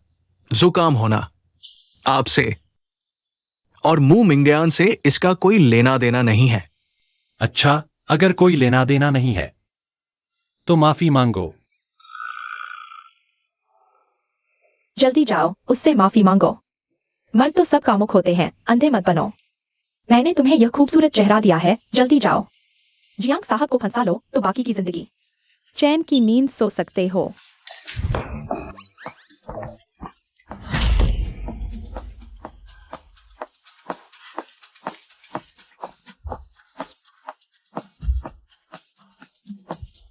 जुकाम होना आपसे और मू मिंग्यान से इसका कोई लेना देना नहीं है। अच्छा, अगर कोई लेना देना नहीं है तो माफी मांगो। जल्दी जाओ, उससे माफी मांगो। मर्द तो सब कामुक होते हैं, अंधे मत बनो। मैंने तुम्हें यह खूबसूरत चेहरा दिया है, जल्दी जाओ। जियांग साहब को फंसा लो तो बाकी की जिंदगी चैन की नींद सो सकते हो।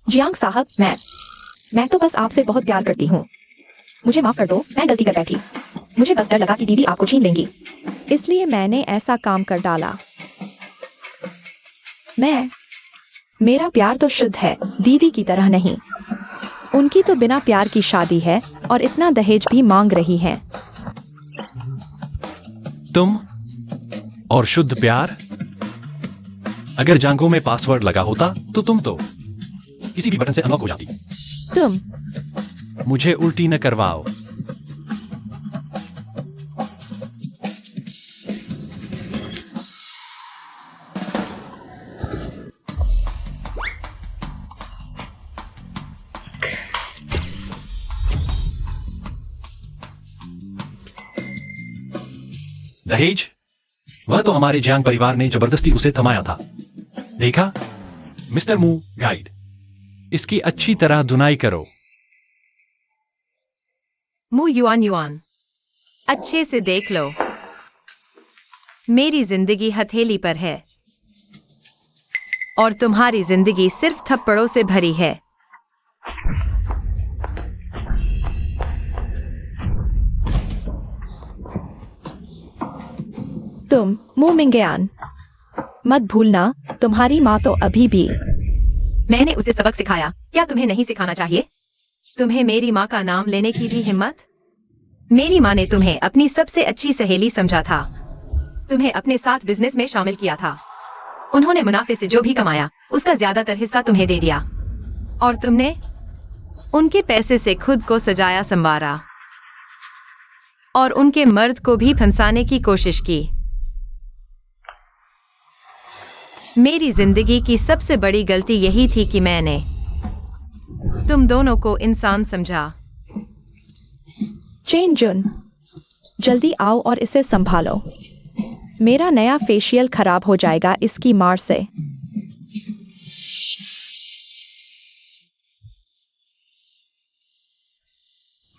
जियांग साहब, मैं तो बस आपसे बहुत प्यार करती हूँ। मुझे माफ कर दो, मैं गलती कर बैठी। मुझे बस डर लगा कि दीदी आपको छीन लेंगी, इसलिए मैंने ऐसा काम कर डाला। मेरा प्यार तो शुद्ध है, दीदी की तरह नहीं। उनकी तो बिना प्यार की शादी है और इतना दहेज भी मांग रही हैं। तुम और शुद्ध प्यार। अगर जांघों में पासवर्ड लगा होता तो तुम तो किसी भी बटन से अनलॉक हो जाती। तुम मुझे उल्टी न करवाओ। दहेज, वह तो हमारे जियांग परिवार ने जबरदस्ती उसे थमाया था। देखा मिस्टर मू गाइड, इसकी अच्छी तरह धुनाई करो। मु युआन युआन, अच्छे से देख लो। मेरी जिंदगी हथेली पर है और तुम्हारी जिंदगी सिर्फ थप्पड़ों से भरी है। तुम मु मिंगयान, मत भूलना तुम्हारी माँ तो अभी भी। मैंने उसे सबक सिखाया, क्या तुम्हें नहीं सिखाना चाहिए? तुम्हें मेरी माँ का नाम लेने की भी हिम्मत? मेरी माँ ने तुम्हें अपनी सबसे अच्छी सहेली समझा था, तुम्हें अपने साथ बिजनेस में शामिल किया था। उन्होंने मुनाफे से जो भी कमाया उसका ज्यादातर हिस्सा तुम्हें दे दिया और तुमने उनके पैसे से खुद को सजाया संवारा और उनके मर्द को भी फंसाने की कोशिश की। मेरी जिंदगी की सबसे बड़ी गलती यही थी कि मैंने तुम दोनों को इंसान समझा। चेन जुन, जल्दी आओ और इसे संभालो। मेरा नया फेशियल खराब हो जाएगा इसकी मार से।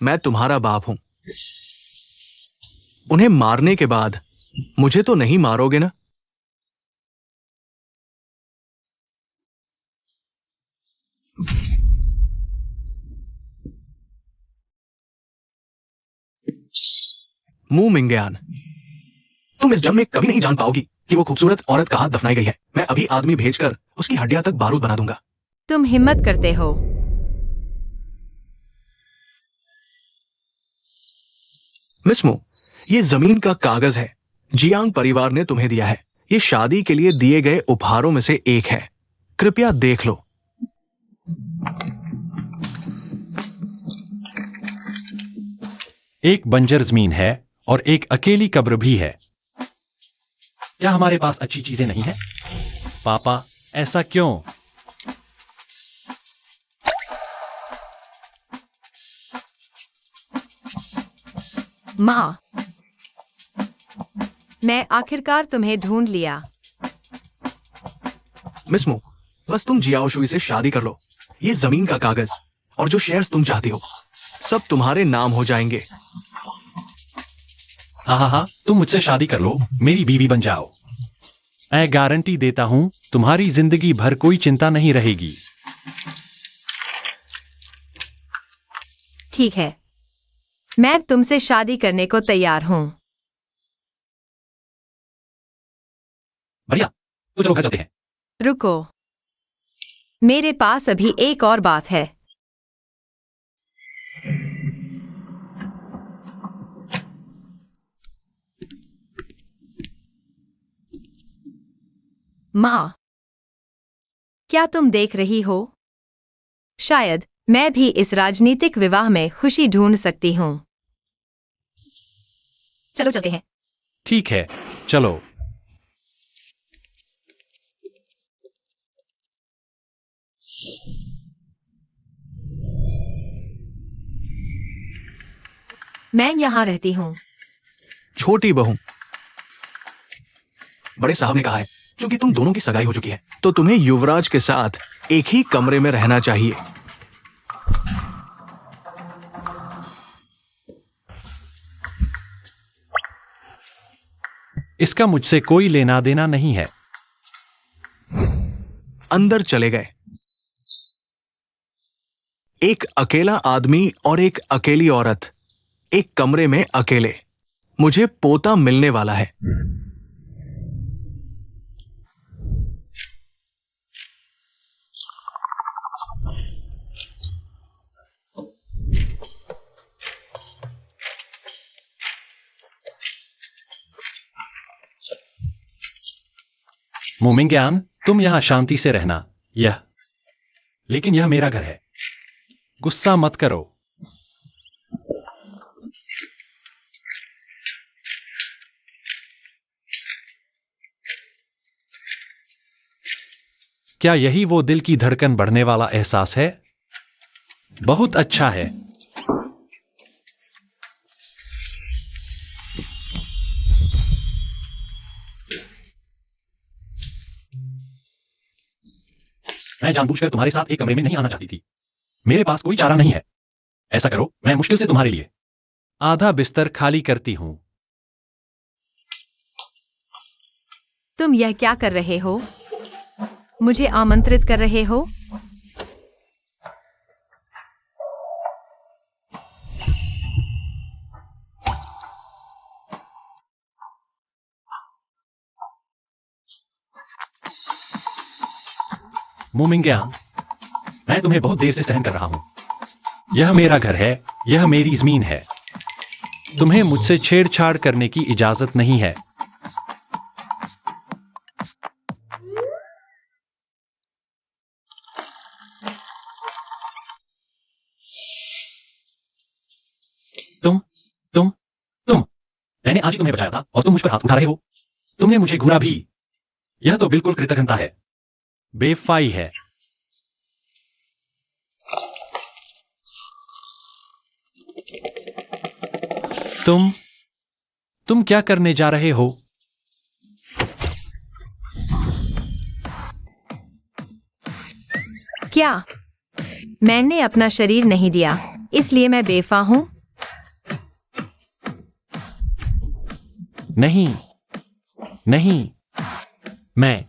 मैं तुम्हारा बाप हूं। उन्हें मारने के बाद मुझे तो नहीं मारोगे ना? मू मिंगयान, तुम इस जंग में कभी नहीं जान पाओगी कि वो खूबसूरत औरत कहां दफनाई गई है। मैं अभी आदमी भेजकर उसकी हड्डियां तक बारूद बना दूंगा। तुम हिम्मत करते हो? मिस मू, ये जमीन का कागज है, जियांग परिवार ने तुम्हें दिया है। ये शादी के लिए दिए गए उपहारों में से एक है। कृपया देख लो। एक बंजर जमीन है और एक अकेली कब्र भी है। क्या हमारे पास अच्छी चीजें नहीं हैं? पापा, ऐसा क्यों? माँ, मैं आखिरकार तुम्हें ढूंढ लिया। मिस मू, बस तुम जियाओशुई से शादी कर लो। ये जमीन का कागज और जो शेयर्स तुम चाहती हो सब तुम्हारे नाम हो जाएंगे। हाँ, तुम मुझसे शादी कर लो, मेरी बीवी बन जाओ। मैं गारंटी देता हूं तुम्हारी जिंदगी भर कोई चिंता नहीं रहेगी। ठीक है, मैं तुमसे शादी करने को तैयार हूं। बढ़िया, तो चलो घर चलते हैं। रुको, मेरे पास अभी एक और बात है। माँ, क्या तुम देख रही हो? शायद मैं भी इस राजनीतिक विवाह में खुशी ढूंढ सकती हूँ। चलो चलते हैं। ठीक है, चलो। मैं यहाँ रहती हूँ। छोटी बहू, बड़े साहब ने कहा है क्योंकि तुम दोनों की सगाई हो चुकी है तो तुम्हें युवराज के साथ एक ही कमरे में रहना चाहिए। इसका मुझसे कोई लेना देना नहीं है। अंदर चले गए। एक अकेला आदमी और एक अकेली औरत एक कमरे में अकेले। मुझे पोता मिलने वाला है। मोमिंग्यान, तुम यहाँ शांति से रहना। लेकिन यह मेरा घर है। गुस्सा मत करो। क्या यही वो दिल की धड़कन बढ़ने वाला एहसास है? बहुत अच्छा है। मैं जानबूझकर तुम्हारे साथ एक कमरे में नहीं आना चाहती थी। मेरे पास कोई चारा नहीं है। ऐसा करो, मैं मुश्किल से तुम्हारे लिए आधा बिस्तर खाली करती हूं। तुम यह क्या कर रहे हो? मुझे आमंत्रित कर रहे हो? मोमिंग्यान, मैं तुम्हें बहुत देर से सहन कर रहा हूं। यह मेरा घर है, यह मेरी जमीन है। तुम्हें मुझसे छेड़छाड़ करने की इजाजत नहीं है। तुम मैंने आज ही तुम्हें बचाया था और तुम मुझ पर हाथ उठा रहे हो। तुमने मुझे घूरा भी। यह तो बिल्कुल कृतघ्नता है, बेवफाई है। तुम क्या करने जा रहे हो? क्या? मैंने अपना शरीर नहीं दिया, इसलिए मैं बेवफा हूं? नहीं, मैं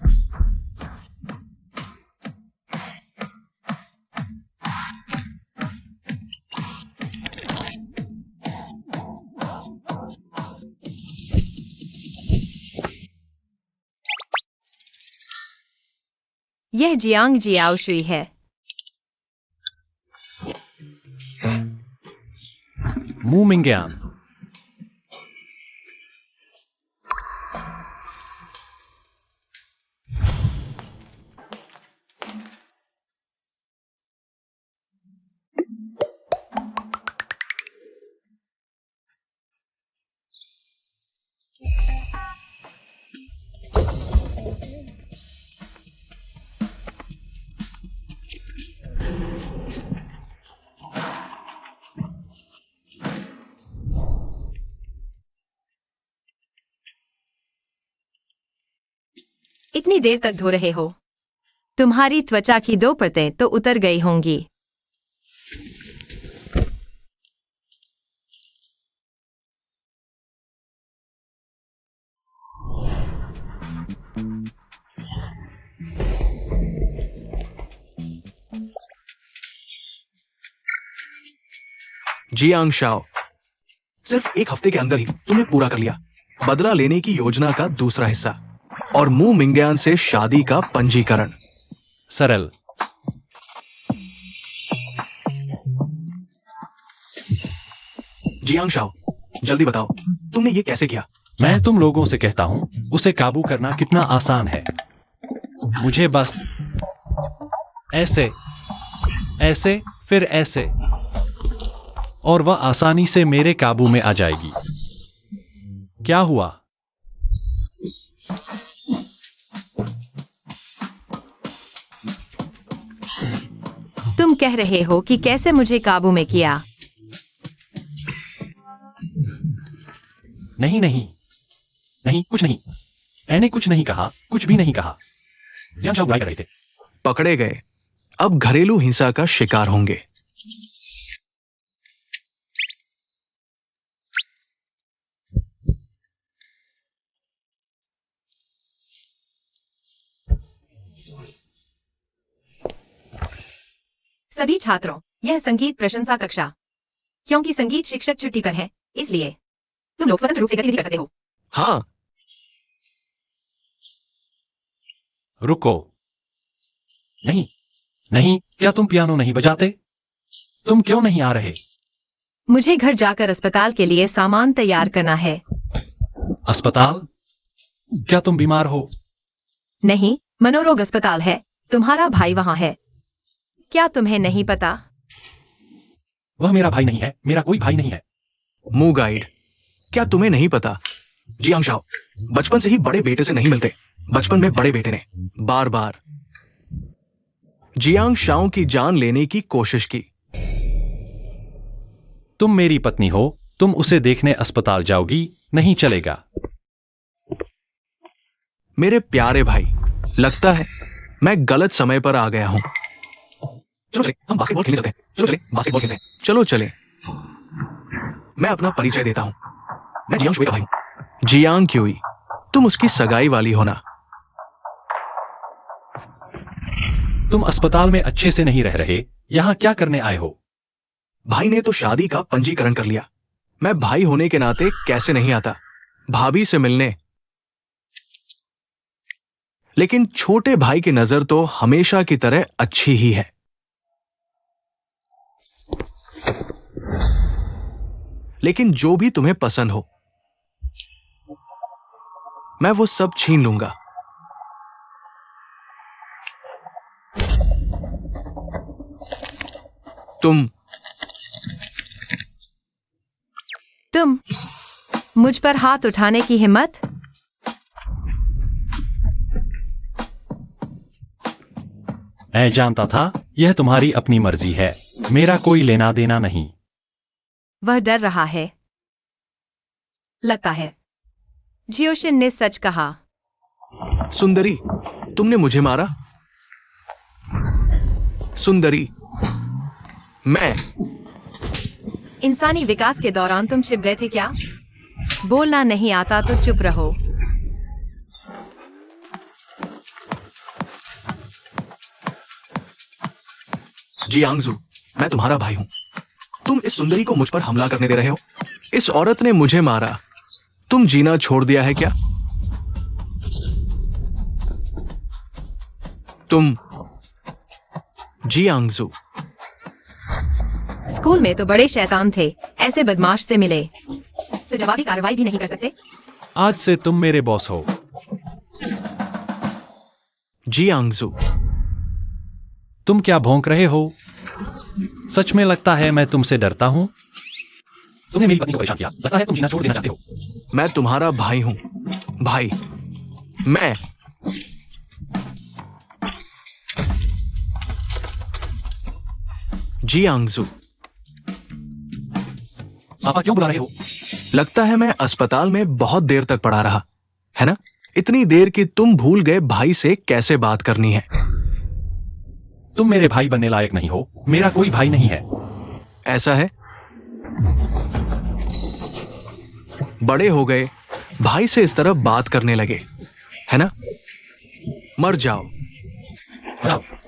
यह जियांग जियाओशुई है। मोमिंग्यान, इतनी देर तक धो रहे हो? तुम्हारी त्वचा की 2 परतें तो उतर गई होंगी। जियांग शाओ, सिर्फ 1 हफ्ते के अंदर ही तुमने पूरा कर लिया बदला लेने की योजना का दूसरा हिस्सा और मू मिंग्यान से शादी का पंजीकरण। सरल। जियांग शाओ, जल्दी बताओ, तुमने ये कैसे किया? मैं तुम लोगों से कहता हूं, उसे काबू करना कितना आसान है। मुझे बस ऐसे फिर ऐसे, और वह आसानी से मेरे काबू में आ जाएगी। क्या हुआ? तुम कह रहे हो कि कैसे मुझे काबू में किया? नहीं, कुछ नहीं। मैंने कुछ नहीं कहा, कुछ भी नहीं कहा। जियांग शाओ बुराई कर रहे थे। पकड़े गए, अब घरेलू हिंसा का शिकार होंगे। सभी छात्रों, यह संगीत प्रशंसा कक्षा। क्योंकि संगीत शिक्षक छुट्टी पर है, इसलिए तुम लोग स्वतंत्र रूप से गतिविधि कर सकते हो। हाँ, रुको। नहीं, क्या तुम पियानो नहीं बजाते? तुम क्यों नहीं आ रहे? मुझे घर जाकर अस्पताल के लिए सामान तैयार करना है। अस्पताल? क्या तुम बीमार हो? नहीं, मनोरोग अस्पताल है। तुम्हारा भाई वहाँ है। क्या तुम्हें नहीं पता? वह मेरा भाई नहीं है, मेरा कोई भाई नहीं है। मुंह गाइड, क्या तुम्हें नहीं पता? जियांग शाओ बचपन से ही बड़े बेटे से नहीं मिलते। बचपन में बड़े बेटे ने बार बार जियांग शाओ की जान लेने की कोशिश की। तुम मेरी पत्नी हो, तुम उसे देखने अस्पताल जाओगी? नहीं चलेगा। मेरे प्यारे भाई, लगता है मैं गलत समय पर आ गया हूं। चलो चले, हम बास्केटबॉल खेलने चलते हैं। चलो चले, बास्केटबॉल खेलते हैं। चलो चले। मैं अपना परिचय देता हूं। मैं जियांग शुई का भाई हूं। जियांग क्यूई, तुम उसकी सगाई वाली हो ना? तुम अस्पताल में अच्छे से नहीं रह रहे, यहाँ क्या करने आए हो? भाई ने तो शादी का पंजीकरण कर लिया। मैं भाई होने के नाते कैसे नहीं आता भाभी से मिलने। लेकिन छोटे भाई की नजर तो हमेशा की तरह अच्छी ही है। लेकिन जो भी तुम्हें पसंद हो, मैं वो सब छीन लूंगा। तुम मुझ पर हाथ उठाने की हिम्मत? मैं जानता था यह तुम्हारी अपनी मर्जी है, मेरा कोई लेना देना नहीं। वह डर रहा है। लगता है जियोशिन ने सच कहा। सुंदरी, तुमने मुझे मारा? सुंदरी, मैं इंसानी विकास के दौरान तुम छिप गए थे क्या? बोलना नहीं आता तो चुप रहो। जियांगजू, मैं तुम्हारा भाई हूं। तुम इस सुंदरी को मुझ पर हमला करने दे रहे हो। इस औरत ने मुझे मारा। तुम जीना छोड़ दिया है क्या? तुम जियांगजू, स्कूल में तो बड़े शैतान थे, ऐसे बदमाश से मिले तो जवाबी कार्रवाई भी नहीं कर सकते। आज से तुम मेरे बॉस हो। जियांगजू, तुम क्या भौंक रहे हो? सच में लगता है मैं तुमसे डरता हूं? तुमने मेरी पत्नी को परेशान किया, लगता है तुम जीना छोड़ देना चाहते हो। मैं तुम्हारा भाई हूं। भाई, मैं जियांगजू। पापा क्यों बुला रहे हो? लगता है मैं अस्पताल में बहुत देर तक पड़ा रहा, है ना? इतनी देर कि तुम भूल गए भाई से कैसे बात करनी है। तुम मेरे भाई बनने लायक नहीं हो, मेरा कोई भाई नहीं है। ऐसा है? बड़े हो गए, भाई से इस तरह बात करने लगे, है ना? मर जाओ,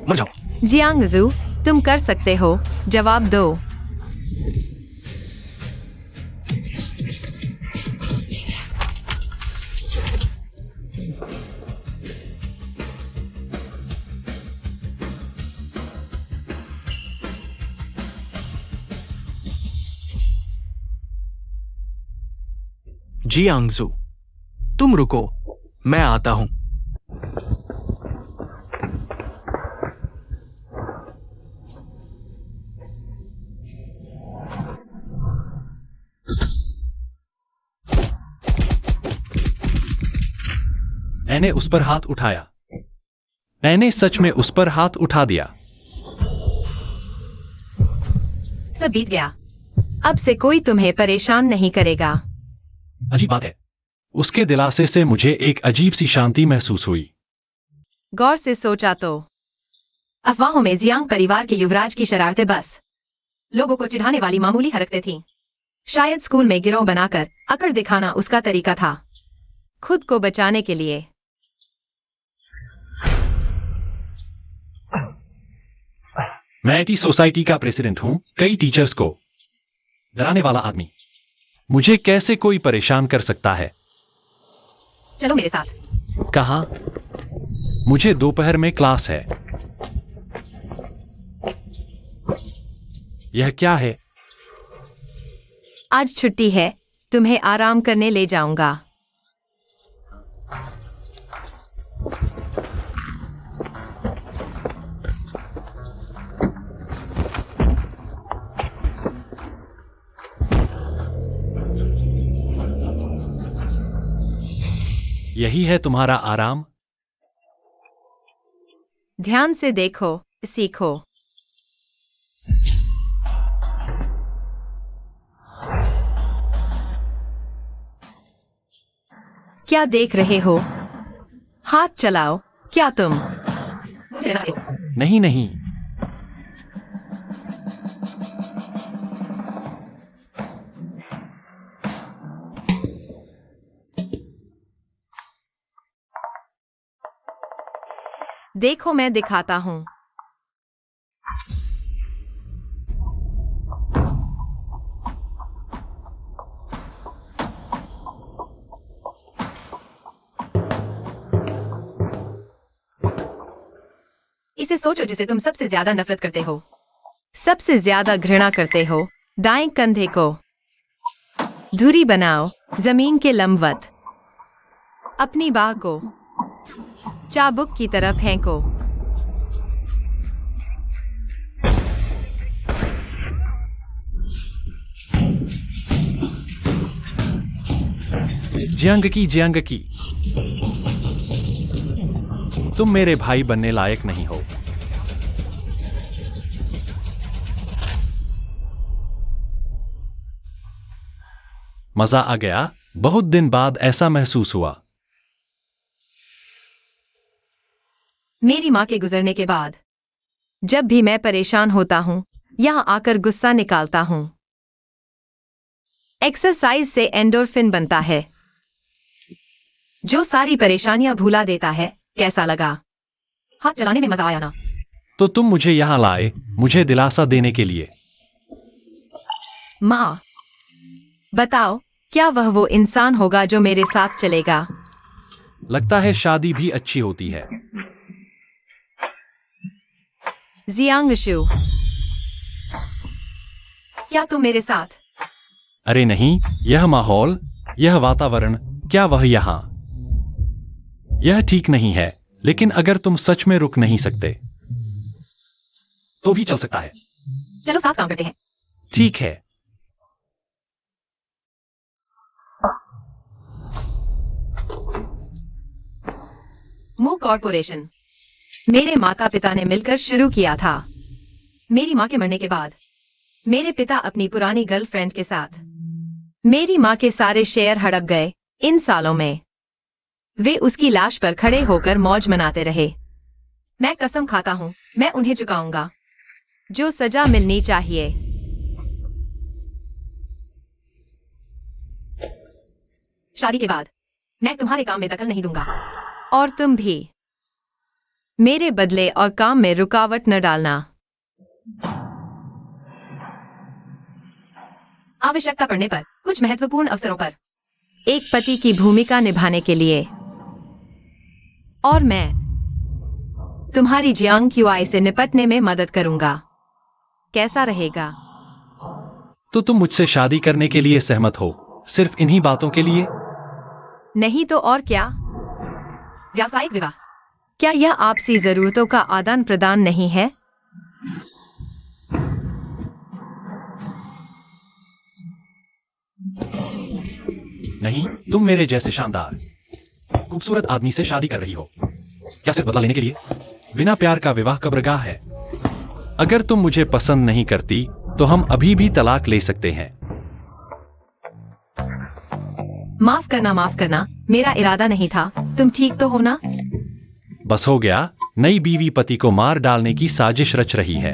मर जाओ। जियांगजू, तुम कर सकते हो, जवाब दो। जियांगजू, तुम रुको, मैं आता हूं। मैंने उस पर हाथ उठाया। मैंने सच में उस पर हाथ उठा दिया। सब बीत गया। अब से कोई तुम्हें परेशान नहीं करेगा। अजीब बात है, उसके दिलासे से मुझे एक अजीब सी शांति महसूस हुई। गौर से सोचा तो अफवाहों में जियांग परिवार के युवराज की शरारतें बस लोगों को चिढ़ाने वाली मामूली हरकतें थीं। शायद स्कूल में गिरोह बनाकर अकड़ दिखाना उसका तरीका था, खुद को बचाने के लिए। मैं टी सोसाइटी का प्रेसिडेंट हूं, कई टीचर्स को डराने वाला आदमी। मुझे कैसे कोई परेशान कर सकता है? चलो मेरे साथ। कहाँ? मुझे दोपहर में क्लास है। यह क्या है? आज छुट्टी है, तुम्हें आराम करने ले जाऊंगा। यही है तुम्हारा आराम? ध्यान से देखो, सीखो। क्या देख रहे हो? हाथ चलाओ। क्या तुम नहीं नहीं। देखो, मैं दिखाता हूं। इसे सोचो जिसे तुम सबसे ज्यादा नफरत करते हो, सबसे ज्यादा घृणा करते हो। दाएं कंधे को धुरी बनाओ, जमीन के लंबवत। अपनी बाह को चाबुक की तरह फेंको। जियांगकी, तुम मेरे भाई बनने लायक नहीं हो। मजा आ गया। बहुत दिन बाद ऐसा महसूस हुआ। मेरी माँ के गुजरने के बाद जब भी मैं परेशान होता हूँ, यहाँ आकर गुस्सा निकालता हूँ। एक्सरसाइज से एंडोर्फिन बनता है, जो सारी परेशानियां भुला देता है। कैसा लगा? हाथ चलाने में मजा आया ना? तो तुम मुझे यहां लाए, मुझे दिलासा देने के लिए। माँ, बताओ, क्या वह वो इंसान होगा जो मेरे साथ चलेगा? लगता है शादी भी अच्छी होती है। जियांगशु, क्या तुम मेरे साथ? अरे नहीं, यह माहौल, यह वातावरण, क्या वह यहां? यह ठीक नहीं है, लेकिन अगर तुम सच में रुक नहीं सकते तो भी चल सकता है। चलो साथ काम करते हैं। ठीक है। मू कॉर्पोरेशन मेरे माता पिता ने मिलकर शुरू किया था। मेरी माँ के मरने के बाद मेरे पिता अपनी पुरानी गर्लफ्रेंड के साथ मेरी माँ के सारे शेयर हड़प गए। इन सालों में वे उसकी लाश पर खड़े होकर मौज मनाते रहे। मैं कसम खाता हूँ, मैं उन्हें चुकाऊंगा जो सजा मिलनी चाहिए। शादी के बाद मैं तुम्हारे काम में दखल नहीं दूंगा, और तुम भी मेरे बदले और काम में रुकावट न डालना। आवश्यकता पड़ने पर कुछ महत्वपूर्ण अवसरों पर एक पति की भूमिका निभाने के लिए, और मैं तुम्हारी जियांग क्यूआई से निपटने में मदद करूंगा। कैसा रहेगा? तो तुम मुझसे शादी करने के लिए सहमत हो, सिर्फ इन्हीं बातों के लिए? नहीं तो और क्या? व्यावसायिक विवाह, क्या यह आपसी जरूरतों का आदान प्रदान नहीं है? नहीं, तुम मेरे जैसे शानदार खूबसूरत आदमी से शादी कर रही हो, क्या सिर्फ बदला लेने के लिए? बिना प्यार का विवाह कब्रगाह है। अगर तुम मुझे पसंद नहीं करती तो हम अभी भी तलाक ले सकते हैं। माफ करना, मेरा इरादा नहीं था। तुम ठीक तो हो ना? बस हो गया, नई बीवी पति को मार डालने की साजिश रच रही है।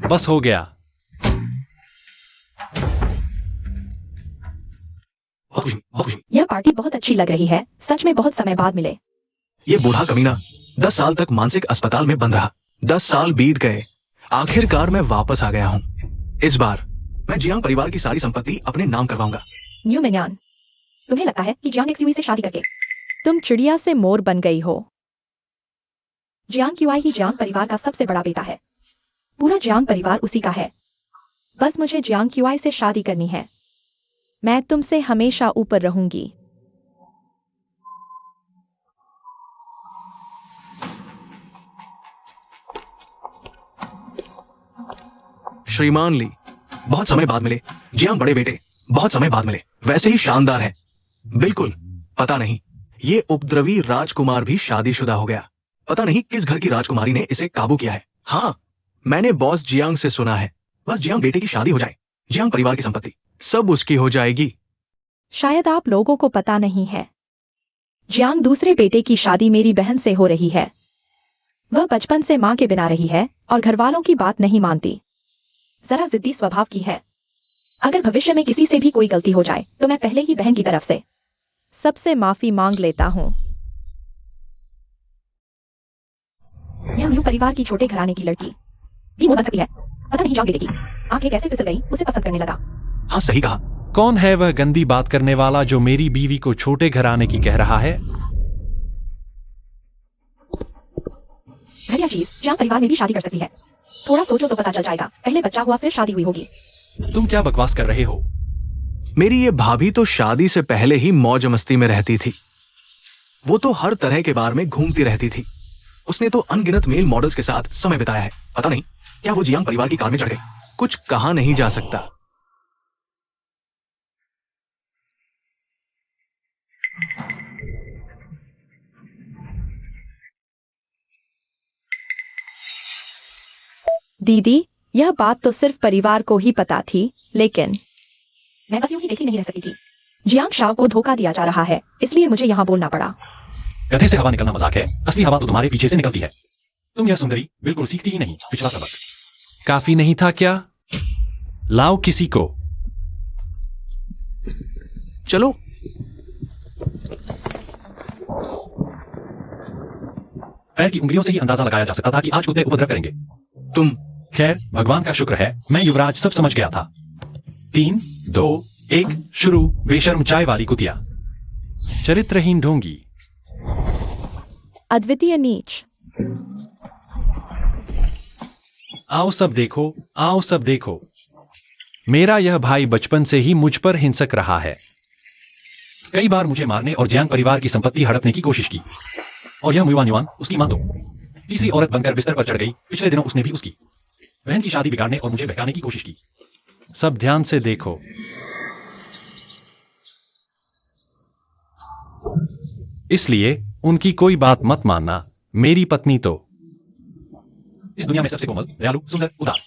बस हो गया। बहुत खुशी। यह पार्टी बहुत अच्छी लग रही है। सच में बहुत समय बाद मिले। ये बूढ़ा कमीना 10 साल तक मानसिक अस्पताल में बंद रहा। 10 साल बीत गए, आखिरकार मैं वापस आ गया हूँ। इस बार मैं जियांग परिवार की सारी संपत्ति अपने नाम करवाऊंगा। न्यू मिन्यान, तुम्हें लगता है कि जियांग एक्सयूवी से शादी करके तुम चिड़िया से मोर बन गई हो? जियांग क्यूआई ही जियांग परिवार का सबसे बड़ा बेटा है। पूरा जियांग परिवार उसी का है। बस मुझे जियांग क्यूआई से शादी करनी है। मैं तुमसे हमेशा ऊपर रहूंगी। श्रीमान ली, बहुत समय बाद मिले। जियांग बड़े बेटे, बहुत समय बाद मिले। वैसे ही शानदार है। बिल्कुल पता नहीं। ये उपद्रवी राजकुमार भी शादीशुदा हो गया। पता नहीं किस घर की राजकुमारी ने इसे काबू किया है। हाँ, मैंने बॉस जियांग से सुना है, बस जियांग बेटे की शादी हो जाए, जियांग परिवार की संपत्ति सब उसकी हो जाएगी। शायद आप लोगों को पता नहीं है, जियांग दूसरे बेटे की शादी मेरी बहन से हो रही है। वह बचपन से मां के बिना रही है और घर वालों की बात नहीं मानती, जरा जिद्दी स्वभाव की है। अगर भविष्य में किसी से भी कोई गलती हो जाए तो मैं पहले ही बहन की तरफ से सबसे माफी मांग लेता हूँ। यह म्यू परिवार की छोटे घराने की लड़की भी बन सकती है। पता नहीं जाओ बेटे की आंखें कैसे फिसल गई, उसे पसंद करने लगा। हाँ सही कहा। कौन है वह गंदी बात करने वाला जो मेरी बीवी को छोटे घराने की कह रहा है? घटिया चीज, जियांग परिवार में भी शादी कर सकती है। थोड़ा सोचो तो पता चल जाएगा, पहले बच्चा हुआ फिर शादी हुई होगी। तुम क्या बकवास कर रहे हो? मेरी ये भाभी तो शादी से पहले ही मौज मस्ती में रहती थी। वो तो हर तरह के बार में घूमती रहती थी। उसने तो अनगिनत मेल मॉडल्स के साथ समय बिताया है। पता नहीं क्या वो जियांग परिवार की कार में चढ़ गई। कुछ कहा नहीं जा सकता। दीदी, यह बात तो सिर्फ परिवार को ही पता थी, लेकिन मैं बस यूं ही देखी नहीं रह सकी थी। जियांग शाओ को धोखा दिया जा रहा है, इसलिए मुझे यहाँ बोलना पड़ा। गधे से हवा निकलना मजाक है, असली हवा तो तुम्हारे पीछे से निकलती है। तुम यह सुंदरी बिल्कुल सीखती ही नहीं। पिछला सबक काफी नहीं था क्या? लाओ किसी को। चलो। पैर की उंगलियों से ही अंदाजा लगाया जा सकता था कि आज कुत्ते उपद्रव करेंगे। तुम खैर, भगवान का शुक्र है मैं युवराज सब समझ गया था। 3, 2, 1 शुरू। बेशर्म चाय वाली कुतिया, चरित्रहीन ढोंगी, अद्वितीय नीच। आओ सब देखो, आओ सब देखो। मेरा यह भाई बचपन से ही मुझ पर हिंसक रहा है। कई बार मुझे मारने और जियांग परिवार की संपत्ति हड़पने की कोशिश की। और यह मुयुआन युआन, उसकी मां तो तीसरी औरत बनकर बिस्तर पर चढ़ गई। पिछले दिनों उसने भी उसकी बहन की शादी बिगाड़ने और मुझे बहकाने की कोशिश की। सब ध्यान से देखो। इसलिए उनकी कोई बात मत मानना। मेरी पत्नी तो इस दुनिया में सबसे कोमल, दयालु, सुंदर, उदार,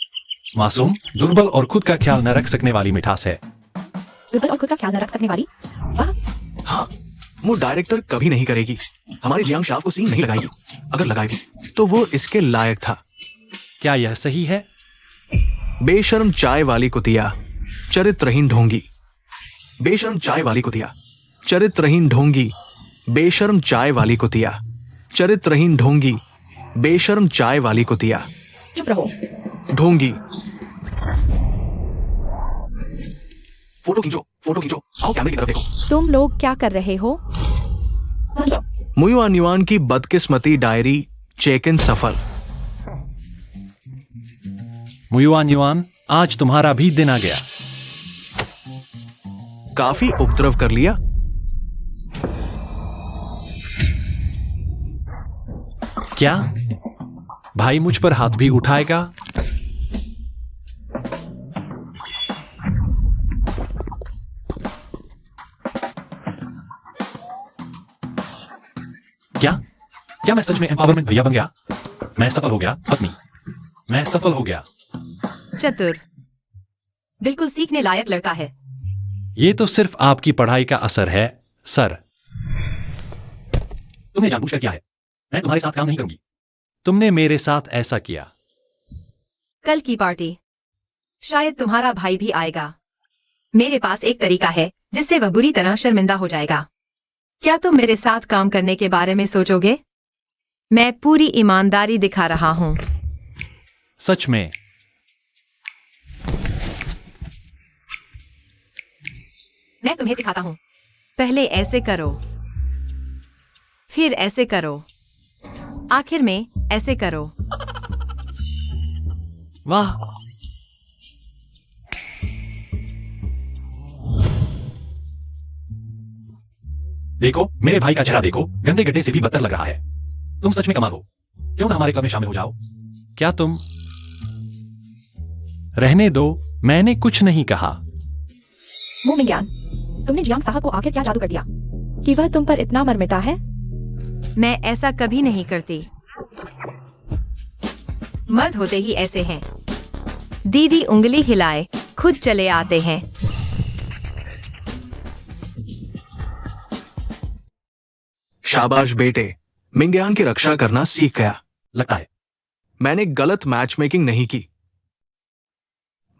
मासूम, दुर्बल और खुद का ख्याल न रख सकने वाली मिठास है। दुर्बल और खुद का ख्याल न रख सकने वाली? वाह। हाँ, वो डायरेक्टर कभी नहीं करेगी। हमारे जियांग शाव को सीन नहीं लगाएगी। अगर लगाएगी तो वो इसके लायक था। क्या यह सही है? बेशर्म चाय वाली कुतिया, चरित्रहीन ढोंगी। बेशर्म चाय वाली कुतिया, चरित्रहीन ढोंगी। बेशर्म चाय वाली कुतिया, चरित्रहीन ढोंगी। बेशर्म चाय वाली कुतिया। चुप रहो। ढोंगी। फोटो खींचो, फोटो खींचो। आओ कैमरे की तरफ देखो। तुम लोग क्या कर रहे हो? मुयुआन युआन की बदकिस्मती डायरी चेक इन सफल। मुयुआन युआन, आज तुम्हारा भी दिन आ गया। काफी उपद्रव कर लिया। क्या भाई मुझ पर हाथ भी उठाएगा? क्या मैं सच में एम्पावरमेंट भैया बन गया? मैं सफल हो गया पत्नी, मैं सफल हो गया। चतुर, बिल्कुल सीखने लायक लड़का है। ये तो सिर्फ आपकी पढ़ाई का असर है सर। तुमने जानबूझकर किया है। मैं तुम्हारे साथ काम नहीं करूंगी। तुमने मेरे साथ ऐसा किया। कल की पार्टी शायद तुम्हारा भाई भी आएगा। मेरे पास एक तरीका है जिससे वह बुरी तरह शर्मिंदा हो जाएगा। क्या तुम मेरे साथ काम करने के बारे में सोचोगे? मैं पूरी ईमानदारी दिखा रहा हूं। सच में? मैं तुम्हें सिखाता हूं। पहले ऐसे करो, फिर ऐसे करो, आखिर में ऐसे करो। वाह, देखो मेरे भाई का चेहरा देखो, गंदे गड्ढे से भी बदतर लग रहा है। तुम सच में कमाल हो। क्यों ना हमारे क्लब में शामिल हो जाओ? क्या तुम? रहने दो, मैंने कुछ नहीं कहा। मुंह में ज्ञान। तुमने जियांग साहब को आखिर क्या जादू कर दिया? कि वह तुम पर इतना मरमिटा है? मैं ऐसा कभी नहीं करती। मर्द होते ही ऐसे हैं। दीदी उंगली हिलाए खुद चले आते हैं। शाबाश बेटे, मिंगयान की रक्षा करना सीख गया। लगता है मैंने गलत मैच मेकिंग नहीं की।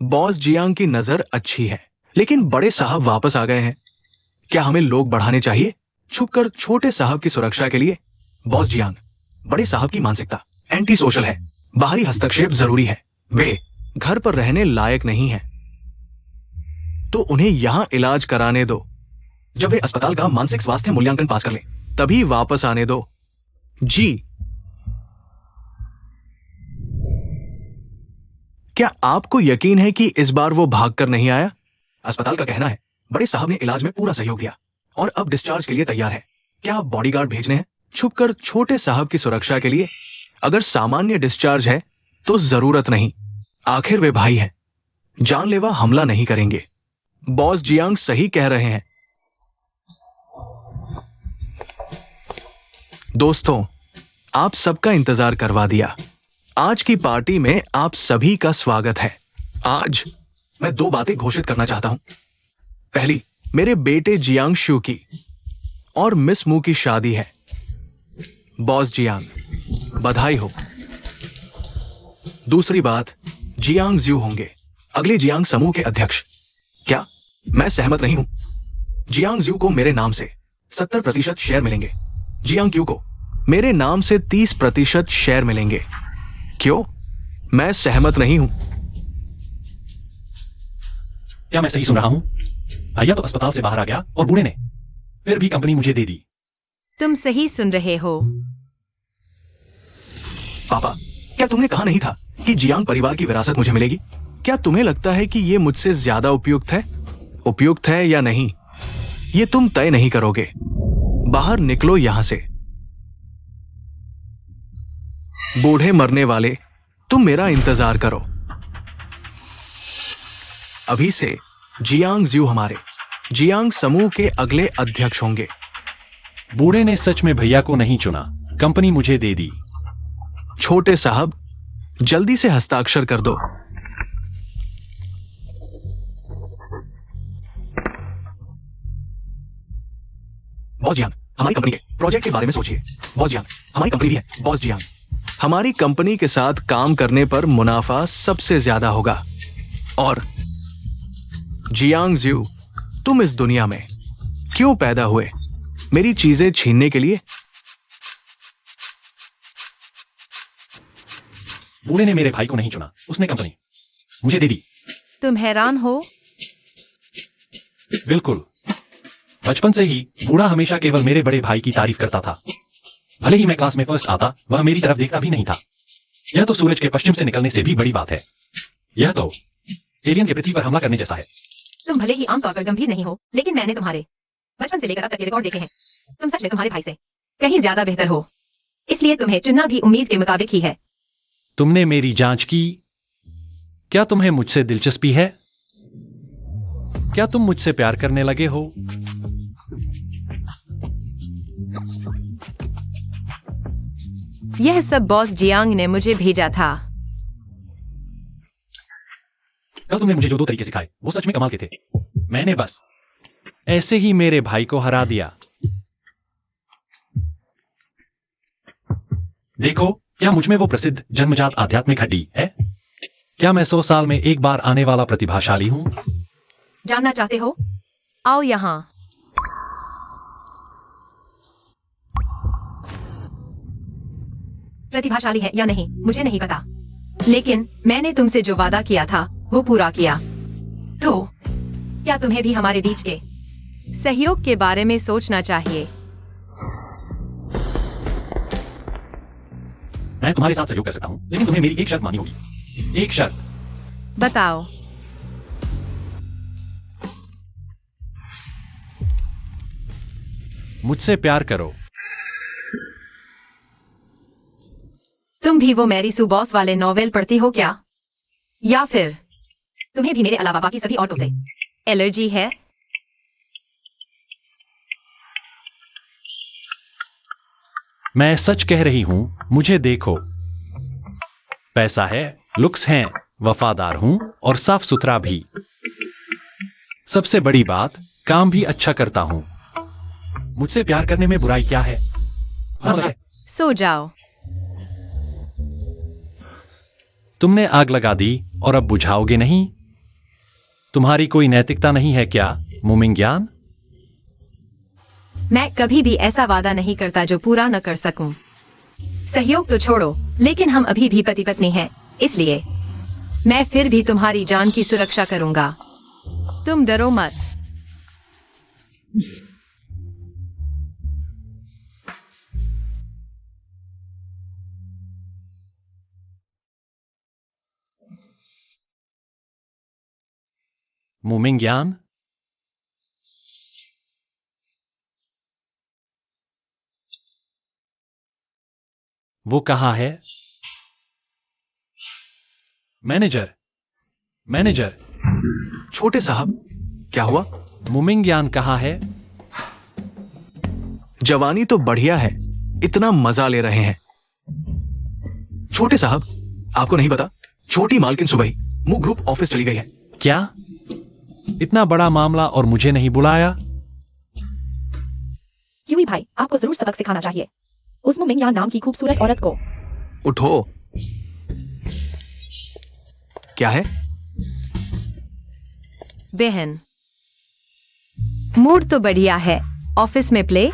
बॉस जियांग की नजर अच्छी है, लेकिन बड़े साहब वापस आ गए हैं। क्या हमें लोग बढ़ाने चाहिए छुपकर छोटे साहब की सुरक्षा के लिए? बॉस जियांग, बड़े साहब की मानसिकता एंटी सोशल है। बाहरी हस्तक्षेप जरूरी है। वे घर पर रहने लायक नहीं है, तो उन्हें यहां इलाज कराने दो। जब वे अस्पताल का मानसिक स्वास्थ्य मूल्यांकन पास कर लें, तभी वापस आने दो। जी। क्या आपको यकीन है कि इस बार वो भागकर नहीं आया? अस्पताल का कहना है बड़े साहब ने इलाज में पूरा सहयोग दिया और अब डिस्चार्ज के लिए तैयार है। क्या आप बॉडीगार्ड भेजने हैं छुपकर छोटे साहब की सुरक्षा के लिए? अगर सामान्य डिस्चार्ज है तो जरूरत नहीं। आखिर वे भाई हैं, जानलेवा हमला नहीं करेंगे। बॉस जियांग सही कह रहे हैं। दोस्तों, आप सबका इंतजार करवा दिया। आज की पार्टी में आप सभी का स्वागत है। आज मैं 2 बातें घोषित करना चाहता हूं। पहली, मेरे बेटे जियांग शू की और मिस मू की शादी है। बॉस जियांग, बधाई हो। दूसरी बात, जियांग ज्यू होंगे अगले जियांग समूह के अध्यक्ष। क्या मैं सहमत नहीं हूं? जियांग ज्यू को मेरे नाम से 70% शेयर मिलेंगे। जियांग क्यू को मेरे नाम से 30% शेयर मिलेंगे। क्यों मैं सहमत नहीं हूं? क्या मैं सही सुन रहा हूं? भैया तो अस्पताल से बाहर आ गया और बूढ़े ने फिर भी कंपनी मुझे दे दी। तुम सही सुन रहे हो। पापा, क्या तुमने कहा नहीं था कि जियांग परिवार की विरासत मुझे मिलेगी? क्या तुम्हें लगता है कि यह मुझसे ज्यादा उपयुक्त है? उपयुक्त है या नहीं, यह तुम तय नहीं करोगे। बाहर निकलो यहां से। बूढ़े मरने वाले, तुम मेरा इंतजार करो। अभी से जियांग ज्यू हमारे जियांग समूह के अगले अध्यक्ष होंगे। बूढ़े ने सच में भैया को नहीं चुना, कंपनी मुझे दे दी। छोटे साहब, जल्दी से हस्ताक्षर कर दो। बॉस जियांग, हमारी कंपनी के प्रोजेक्ट के बारे में सोचिए। बॉस जियांग, हमारी कंपनी भी है। बॉस जियांग, हमारी कंपनी के साथ काम करने पर मुनाफा सबसे ज्यादा होगा। और जियांग ज्यू, तुम इस दुनिया में क्यों पैदा हुए? मेरी चीजें छीनने के लिए? बूढ़े ने मेरे भाई को नहीं चुना, उसने कंपनी मुझे दे दी। तुम हैरान हो? बिल्कुल। बचपन से ही बूढ़ा हमेशा केवल मेरे बड़े भाई की तारीफ करता था। भले ही मैं क्लास में फर्स्ट आता, वह मेरी तरफ देखता भी नहीं था। यह तो सूरज के पश्चिम से निकलने से भी बड़ी बात है। यह तो एलियन के पृथ्वी पर हमला करने जैसा है। तुम भले ही आमतौर पर गंभीर नहीं हो, लेकिन मैंने तुम्हारे बचपन से लेकर अब तक के रिकॉर्ड देखे हैं। तुम सच में तुम्हारे भाई से कहीं ज्यादा बेहतर हो, इसलिए तुम्हें चुनना भी उम्मीद के मुताबिक ही है। तुमने मेरी जांच की? क्या तुम्हें मुझसे दिलचस्पी है? क्या तुम मुझसे प्यार करने लगे हो? यह सब बॉस जियांग ने मुझे भेजा था। कल तुमने मुझे जो 2 तरीके सिखाए वो सच में कमाल के थे। मैंने बस ऐसे ही मेरे भाई को हरा दिया। देखो, क्या मुझ में वो प्रसिद्ध जन्मजात आध्यात्मिक हड्डी है? क्या मैं 100 साल में एक बार आने वाला प्रतिभाशाली हूं? जानना चाहते हो? आओ यहां। प्रतिभाशाली है या नहीं मुझे नहीं पता, लेकिन मैंने तुमसे जो वादा किया था वो पूरा किया। तो क्या तुम्हें भी हमारे बीच के सहयोग के बारे में सोचना चाहिए? मैं तुम्हारे साथ सहयोग कर सकता हूं, लेकिन तुम्हें मेरी एक शर्त माननी होगी। एक शर्त। बताओ। मुझसे प्यार करो। तुम भी वो मैरी सू बॉस वाले नॉवेल पढ़ती हो क्या? या फिर तुम्हें भी मेरे अलावा बाकी सभी औरतों से एलर्जी है? मैं सच कह रही हूं, मुझे देखो। पैसा है, लुक्स हैं, वफादार हूं और साफ सुथरा भी। सबसे बड़ी बात, काम भी अच्छा करता हूं। मुझसे प्यार करने में बुराई क्या है? सो जाओ। तुमने आग लगा दी और अब बुझाओगे नहीं? तुम्हारी कोई नैतिकता नहीं है क्या, मुमिंग्यान? मैं कभी भी ऐसा वादा नहीं करता जो पूरा न कर सकूं। सहयोग तो छोड़ो, लेकिन हम अभी भी पति पत्नी हैं, इसलिए मैं फिर भी तुम्हारी जान की सुरक्षा करूंगा। तुम डरो मत। मुमिंग्यान? वो कहाँ है? मैनेजर, मैनेजर, छोटे साहब, क्या हुआ? मुमिंग्यान कहाँ है? जवानी तो बढ़िया है, इतना मजा ले रहे हैं। छोटे साहब, आपको नहीं पता, छोटी मालकिन सुबह ही मू ग्रुप ऑफिस चली गई है। क्या? इतना बड़ा मामला और मुझे नहीं बुलाया? यूई भाई, आपको जरूर सबक सिखाना चाहिए उस मुमिंग्यान नाम की खूबसूरत औरत को। उठो। क्या है? बहन, मूड तो बढ़िया है। ऑफिस में प्ले?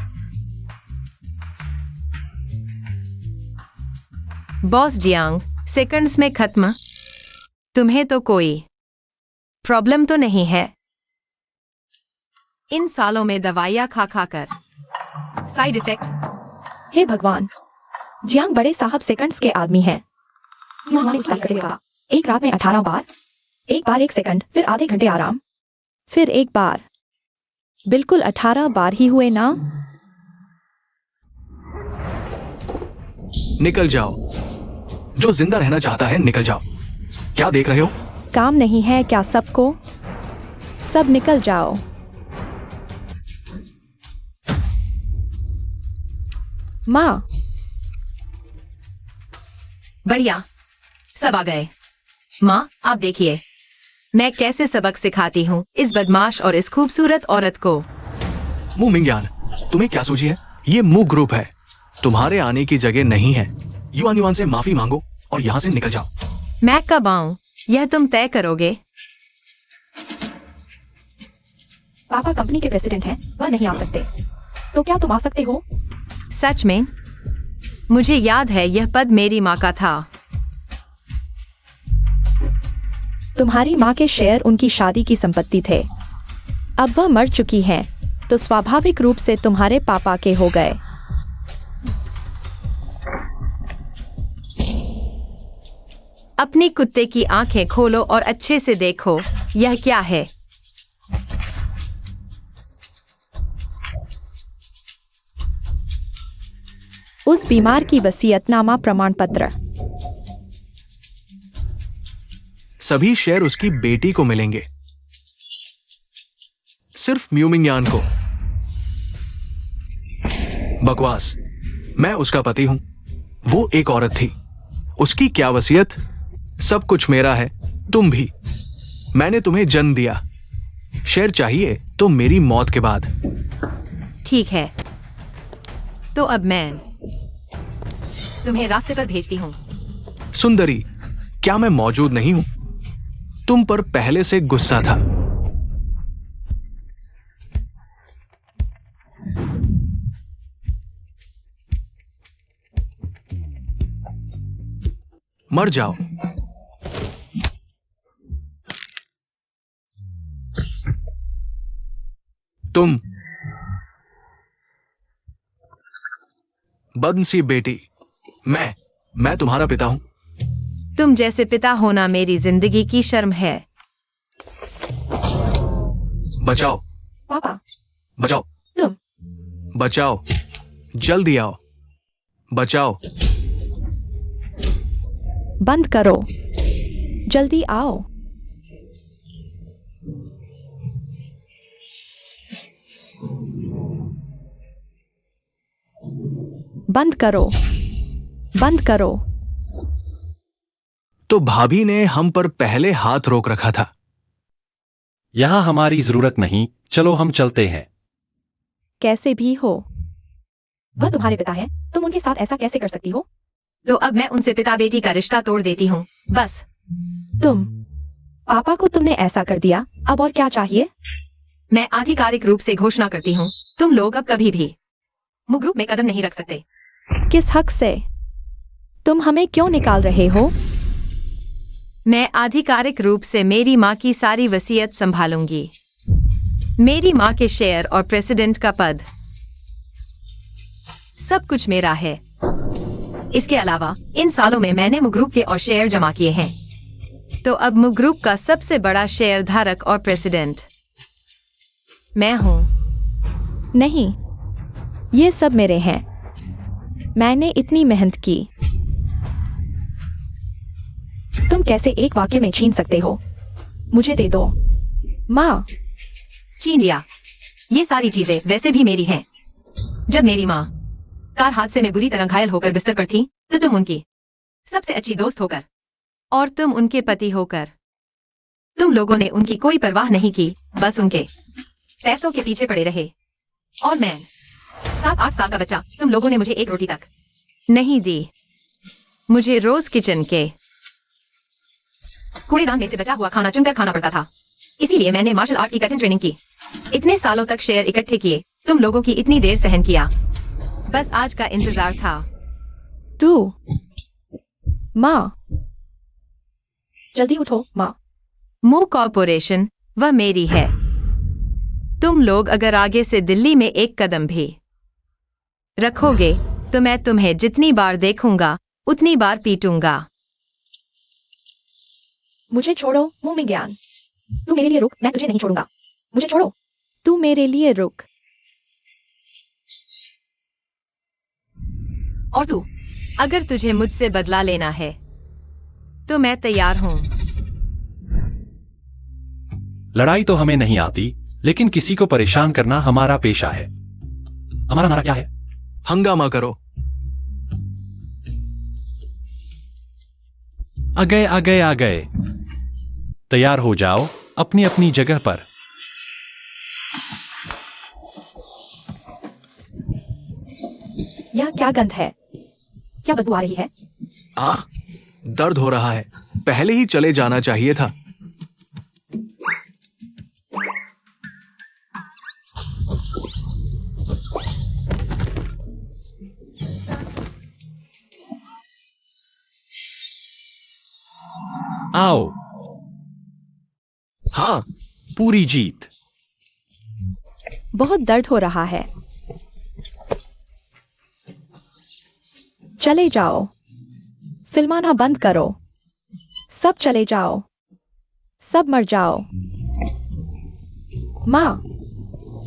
बॉस जियांग, सेकंड्स में खत्म। तुम्हें तो कोई प्रॉब्लम तो नहीं है? इन सालों में दवाइयां खा खा कर साइड इफेक्ट। हे भगवान, जियांग बड़े साहब सेकंड्स के आदमी हैं। उन्होंने इस करते हुए कहा, एक रात में 18 बार, एक बार 1 सेकंड, फिर आधे घंटे आराम, फिर एक बार। बिल्कुल 18 बार ही हुए ना? निकल जाओ। जो जिंदा रहना चाहता है निकल जाओ। क्या देख रहे हो? काम नहीं है क्या सबको? सब निकल जाओ। माँ, बढ़िया, सब आ गए। माँ, आप देखिए मैं कैसे सबक सिखाती हूँ इस बदमाश और इस खूबसूरत औरत को। मू मिंग्यान, तुम्हें क्या सूझी है? ये मू ग्रुप है, तुम्हारे आने की जगह नहीं है। युआन युआन से माफी मांगो और यहाँ से निकल जाओ। मैं कब आऊं, यह तुम तय करोगे। पापा कंपनी के प्रेसिडेंट हैं, वह नहीं आ सकते, तो क्या तुम आ सकते हो? सच में? मुझे याद है यह पद मेरी माँ का था। तुम्हारी माँ के शेयर उनकी शादी की संपत्ति थे। अब वह मर चुकी हैं, तो स्वाभाविक रूप से तुम्हारे पापा के हो गए। अपनी कुत्ते की आंखें खोलो और अच्छे से देखो, यह क्या है? उस बीमार की वसीयतनामा प्रमाण पत्र। सभी शेयर उसकी बेटी को मिलेंगे, सिर्फ म्यूमिंगयान को। बकवास। मैं उसका पति हूं, वो एक औरत थी। उसकी क्या वसीयत? सब कुछ मेरा है, तुम भी। मैंने तुम्हें जन्म दिया। शेयर चाहिए तो मेरी मौत के बाद। ठीक है, तो अब मैं तुम्हें रास्ते पर भेजती हूँ। सुंदरी, क्या मैं मौजूद नहीं हूं? तुम पर पहले से गुस्सा था। मर जाओ। तुम बदनसीब बेटी। मैं तुम्हारा पिता हूं। तुम जैसे पिता होना मेरी जिंदगी की शर्म है। बचाओ, पापा, बचाओ, तुम। बचाओ, जल्दी आओ, बचाओ। बंद करो, जल्दी आओ। बंद करो, बंद करो। तो भाभी ने हम पर पहले हाथ रोक रखा था। यहां हमारी जरूरत नहीं, चलो हम चलते हैं। कैसे भी हो, वह तुम्हारे पिता है, तुम उनके साथ ऐसा कैसे कर सकती हो? तो अब मैं उनसे पिता बेटी का रिश्ता तोड़ देती हूँ, बस। तुम, पापा को तुमने ऐसा कर दिया, अब और क्या चाहिए? मैं आधिकारिक रूप से घोषणा करती हूँ, तुम लोग अब कभी भी मु ग्रुप में कदम नहीं रख सकते। किस हक से? तुम हमें क्यों निकाल रहे हो? मैं आधिकारिक रूप से मेरी माँ की सारी वसीयत संभालूंगी। मेरी माँ के शेयर और प्रेसिडेंट का पद, सब कुछ मेरा है। इसके अलावा इन सालों में मैंने मु ग्रुप के और शेयर जमा किए हैं। तो अब मु ग्रुप का सबसे बड़ा शेयर धारक और प्रेसिडेंट मैं हूँ। नहीं, ये सब मेरे हैं। मैंने इतनी मेहनत की। तुम कैसे एक वाक्य में छीन सकते हो? मुझे दे दो। माँ, छीन लिया। ये सारी चीजें वैसे भी मेरी हैं। जब मेरी माँ कार हादसे में बुरी तरह घायल होकर बिस्तर पर थी, तो तुम उनकी सबसे अच्छी दोस्त होकर और तुम उनके पति होकर, तुम लोगों ने उनकी कोई परवाह नहीं की, बस उनके पैसों के पीछे पड़े रहे। और मैं 7-8 साल का बच्चा, तुम लोगों ने मुझे एक रोटी तक नहीं दी। मुझे रोज किचन के कूड़ेदान में से बचा हुआ खाना चुनकर खाना पड़ता था। इसीलिए मैंने मार्शल आर्ट की कठिन ट्रेनिंग की। इतने सालों तक शेयर इकट्ठे किए, तुम लोगों की इतनी देर सहन किया, बस आज का इंतजार था। तू, माँ, जल्दी उठो माँ। मु कॉर्पोरेशन वह मेरी है। तुम लोग अगर आगे से दिल्ली में एक कदम भी रखोगे, तो मैं तुम्हें जितनी बार देखूंगा उतनी बार पीटूंगा। मुझे छोड़ो, मुंह में ज्ञान। तू मेरे लिए रुक, मैं तुझे नहीं छोड़ूंगा। मुझे छोड़ो। तू मेरे लिए रुक। और तू, अगर तुझे मुझसे बदला लेना है तो मैं तैयार हूं। लड़ाई तो हमें नहीं आती, लेकिन किसी को परेशान करना हमारा पेशा है। हमारा नारा क्या है? हंगामा करो। आ गए, आ गए, आ गए। तैयार हो जाओ अपनी अपनी जगह पर। यह क्या गंध है? क्या बदबू आ रही है? दर्द हो रहा है। पहले ही चले जाना चाहिए था। आओ। हाँ, पूरी जीत। बहुत दर्द हो रहा है। चले जाओ। फिल्माना बंद करो। सब चले जाओ। सब मर जाओ। माँ,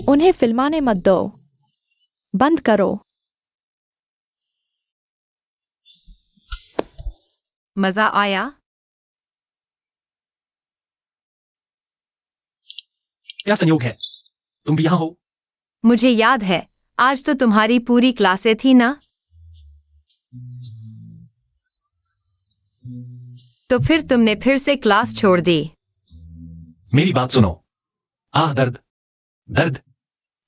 उन्हें फिल्माने मत दो। बंद करो। मजा आया? क्या संयोग है, तुम भी यहां हो? मुझे याद है, आज तो तुम्हारी पूरी क्लासें थी ना? तो फिर तुमने फिर से क्लास छोड़ दी। मेरी बात सुनो। दर्द, दर्द।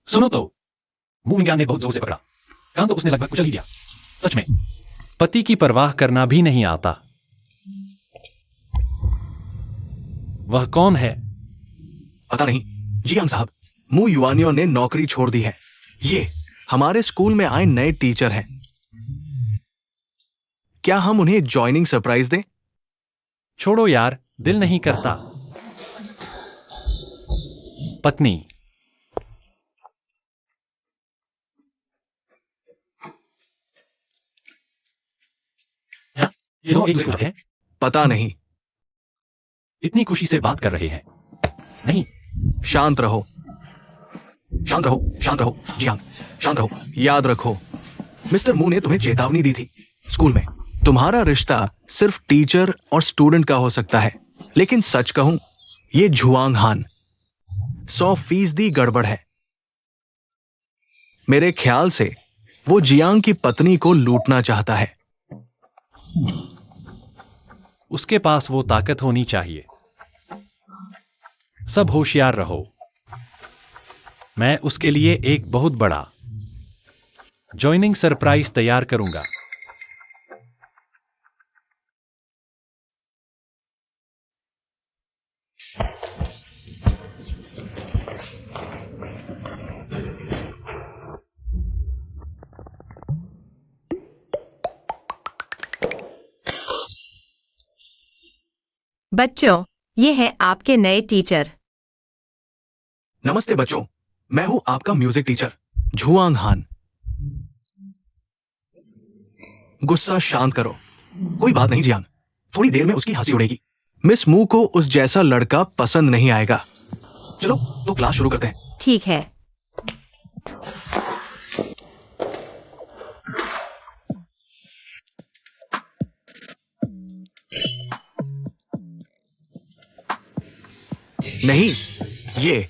सुनो तो। मुंह ज्ञान ने बहुत जोर से पकड़ा। कान तो उसने लगभग कुचल ही दिया। सच में पति की परवाह करना भी नहीं आता। वह कौन है? पता नहीं। जियांग साहब, मु युवानियों ने नौकरी छोड़ दी है। ये हमारे स्कूल में आए नए टीचर हैं। क्या हम उन्हें ज्वाइनिंग सरप्राइज दें? छोड़ो यार, दिल नहीं करता। पत्नी। ये दो एक दूसरे को जानते हैं? पता नहीं। इतनी खुशी से बात कर रहे हैं। नहीं। शांत रहो, शांत रहो, शांत रहो। जियांग, शांत रहो। याद रखो, मिस्टर मू ने तुम्हें चेतावनी दी थी। स्कूल में तुम्हारा रिश्ता सिर्फ टीचर और स्टूडेंट का हो सकता है, लेकिन सच कहूं, ये झुआंग हान 100% गड़बड़ है। मेरे ख्याल से वो जियांग की पत्नी को लूटना चाहता है। उसके पास वो ताकत होनी चाहिए। सब होशियार रहो। मैं उसके लिए एक बहुत बड़ा जॉइनिंग सरप्राइज तैयार करूंगा। बच्चों, ये है आपके नए टीचर। नमस्ते बच्चों, मैं हूं आपका म्यूजिक टीचर झुआंग हान। गुस्सा शांत करो। कोई बात नहीं जियांग, थोड़ी देर में उसकी हंसी उड़ेगी। मिस मू को उस जैसा लड़का पसंद नहीं आएगा। चलो तो क्लास शुरू करते हैं। ठीक है। नहीं, ये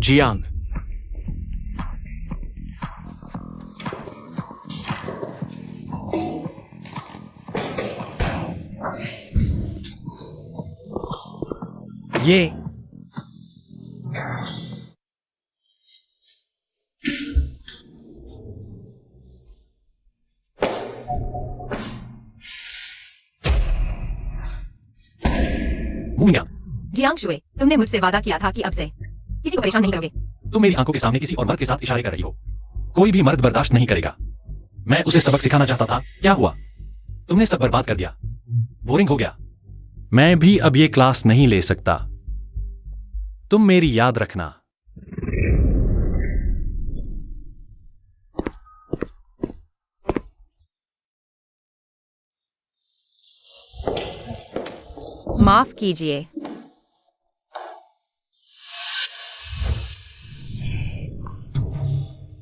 जियांग, ये मुमिया, जियांग शुए, तुमने मुझसे वादा किया था कि अब से किसी को परेशान नहीं करोगे। तुम मेरी आंखों के सामने किसी और मर्द के साथ इशारे कर रही हो। कोई भी मर्द बर्दाश्त नहीं करेगा। मैं उसे सबक सिखाना चाहता था, क्या हुआ? तुमने सब बर्बाद कर दिया। बोरिंग हो गया। मैं भी अब ये क्लास नहीं ले सकता। तुम मेरी याद रखना। माफ कीजिए।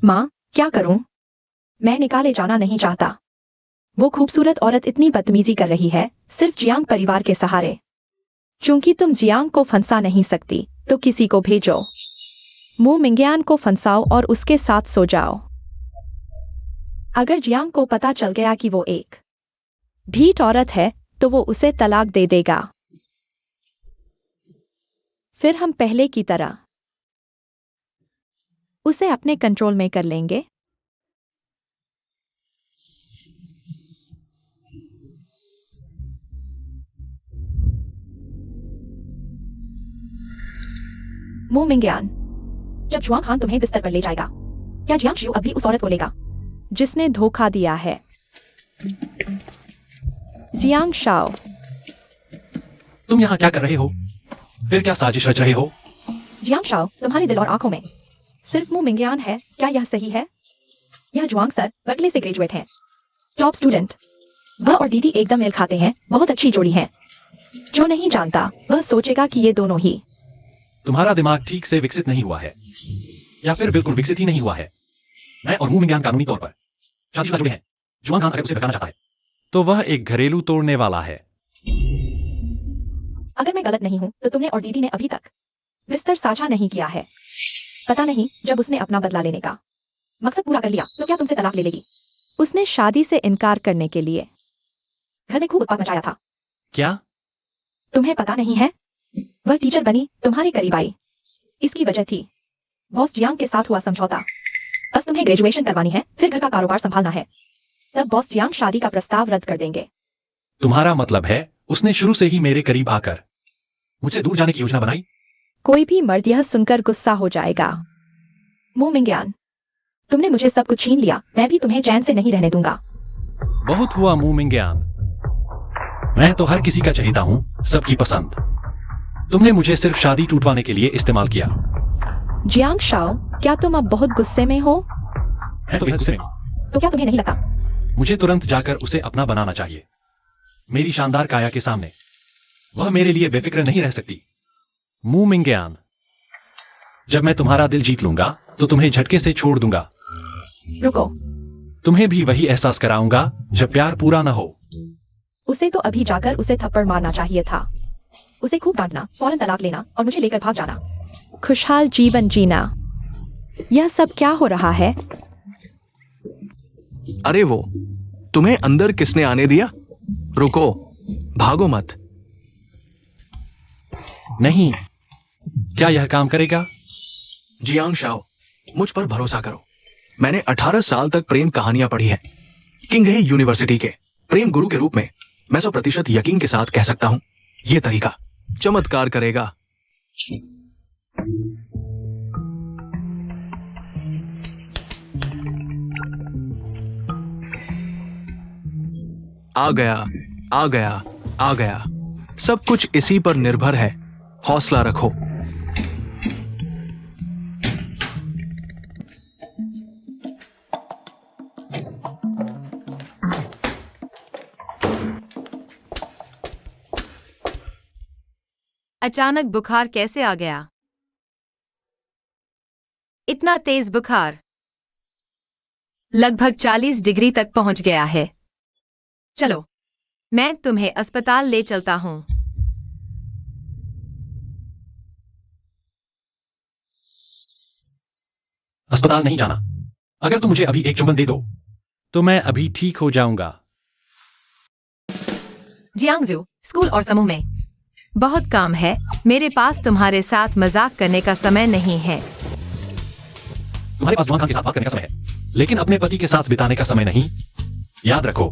माँ, क्या करूं? मैं निकाले जाना नहीं चाहता। वो खूबसूरत औरत इतनी बदतमीजी कर रही है, सिर्फ जियांग परिवार के सहारे। चूंकि तुम जियांग को फंसा नहीं सकती, तो किसी को भेजो। मू मिंगयान को फंसाओ और उसके साथ सो जाओ। अगर जियांग को पता चल गया कि वो एक ढीठ औरत है, तो वो उसे तलाक दे देगा। फिर हम पहले की तरह उसे अपने कंट्रोल में कर लेंगे। मू मिंगयान, जब जुआंग हान तुम्हें बिस्तर पर ले जाएगा, क्या जियांग शियू अभी उस औरत को लेगा जिसने धोखा दिया है? जियांग शाओ, तुम यहाँ क्या कर रहे हो? फिर क्या साजिश रच रहे हो? जियांग शाओ, तुम्हारे दिल और आंखों में सिर्फ मू मिंगयान है, क्या यह सही है? यह जुआंग सर बर्कले से ग्रेजुएट हैं, टॉप स्टूडेंट। वह और दीदी एकदम मेल खाते हैं, बहुत अच्छी जोड़ी है। जो नहीं जानता वह सोचेगा कि ये दोनों ही। तुम्हारा दिमाग ठीक से विकसित नहीं हुआ है, या फिर बिल्कुल विकसित ही नहीं हुआ है। मैं और मू मिंगयान कानूनी तौर पर शादीशुदा जुड़े हैं। जुआंग हान अगर उसे भगाना चाहता है, तो वह एक घरेलू तोड़ने वाला है। अगर मैं गलत नहीं हूं, तो तुमने और दीदी ने अभी तक बिस्तर साझा नहीं किया है। पता नहीं, जब उसने अपना बदला लेने का मकसद पूरा कर लिया, तो क्या तुमसे तलाक ले लेगी? उसने शादी से इनकार करने के लिए घर में खूब उत्पात मचाया था। क्या? तुम्हें पता नहीं है? वह टीचर बनी, तुम्हारे करीब आई। इसकी वजह थी बॉस जियांग के साथ हुआ समझौता। बस तुम्हें ग्रेजुएशन करवानी है, फिर घर का कारोबार संभालना है। तब बॉस जियांग शादी का प्रस्ताव रद्द कर देंगे। तुम्हारा मतलब है उसने शुरू से ही मेरे करीब आकर मुझसे दूर जाने की योजना बनाई? कोई भी मर्द यह सुनकर गुस्सा हो जाएगा। मू मिंगयान, तुमने मुझे सब कुछ छीन लिया, मैं भी तुम्हें चैन से नहीं रहने दूंगा। बहुत हुआ मू मिंगयान। मैं तो हर किसी का चहेता हूँ, सबकी पसंद। तुमने मुझे सिर्फ शादी टूटवाने के लिए इस्तेमाल किया। जियांग शाओ, क्या तुम अब बहुत गुस्से में हो? मैं तो बेहद गुस्से में हूं। तो क्या तुम्हें नहीं लगता मुझे तुरंत जाकर उसे अपना बनाना चाहिए। मेरी शानदार काया के सामने वह मेरे लिए बेफिक्र नहीं रह सकती। मू मिंगयान, जब मैं तुम्हारा दिल जीत लूंगा, तो तुम्हें झटके से छोड़ दूंगा। रुको, तुम्हें भी वही एहसास कराऊंगा जब प्यार पूरा न हो। उसे तो अभी जाकर उसे थप्पड़ मारना चाहिए था। उसे खूब डांटना, फौरन तलाक लेना और मुझे लेकर भाग जाना। खुशहाल जीवन जीना। यह सब क्या हो रहा है? अरे वो, तुम्हें अंदर किसने आने दिया? रुको, भागो मत। नहीं, क्या यह काम करेगा? जियांग शाओ, मुझ पर भरोसा करो। मैंने 18 साल तक प्रेम कहानियां पढ़ी है। किंग हे यूनिवर्सिटी के प्रेम गुरु के रूप में मैं 100% यकीन के साथ कह सकता हूं, यह तरीका चमत्कार करेगा। आ गया, आ गया, आ गया। सब कुछ इसी पर निर्भर है। हौसला रखो। अचानक बुखार कैसे आ गया? इतना तेज बुखार लगभग 40 डिग्री तक पहुंच गया है। चलो, मैं तुम्हें अस्पताल ले चलता हूं। अस्पताल नहीं जाना। अगर तुम मुझे अभी एक चुंबन दे दो तो मैं अभी ठीक हो जाऊंगा। जियांगजू, स्कूल और समूह में बहुत काम है। मेरे पास तुम्हारे साथ मजाक करने का समय नहीं है। तुम्हारे पास जवान खान के साथ बात करने का समय है, लेकिन अपने पति के साथ बिताने का समय नहीं। याद रखो,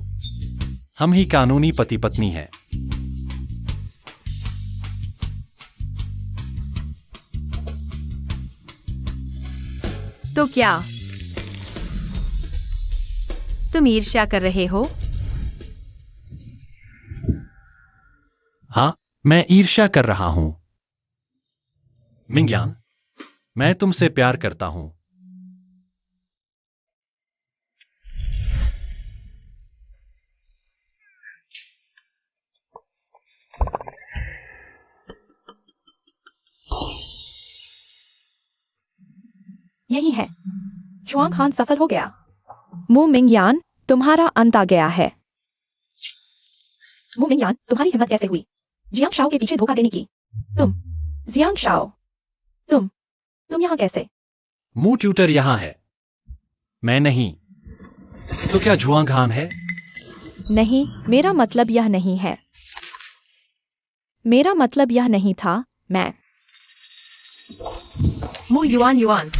हम ही कानूनी पति पत्नी हैं। तो क्या तुम ईर्ष्या कर रहे हो? हाँ, मैं ईर्ष्या कर रहा हूं। मिंगयान, मैं तुमसे प्यार करता हूं। यही है। जुआंग खान सफल हो गया। मु मिंगयान, तुम्हारा अंत आ गया है। मु मिंगयान, तुम्हारी हिम्मत कैसे हुई जियांग शाओ के पीछे धोखा देने की? तुम जियांग शाओ, तुम यहाँ कैसे? मू ट्यूटर यहां है, मैं नहीं। तो क्या जुआंग खान है? नहीं, मेरा मतलब यह नहीं है। मेरा मतलब यह नहीं था। मैं मु युआन,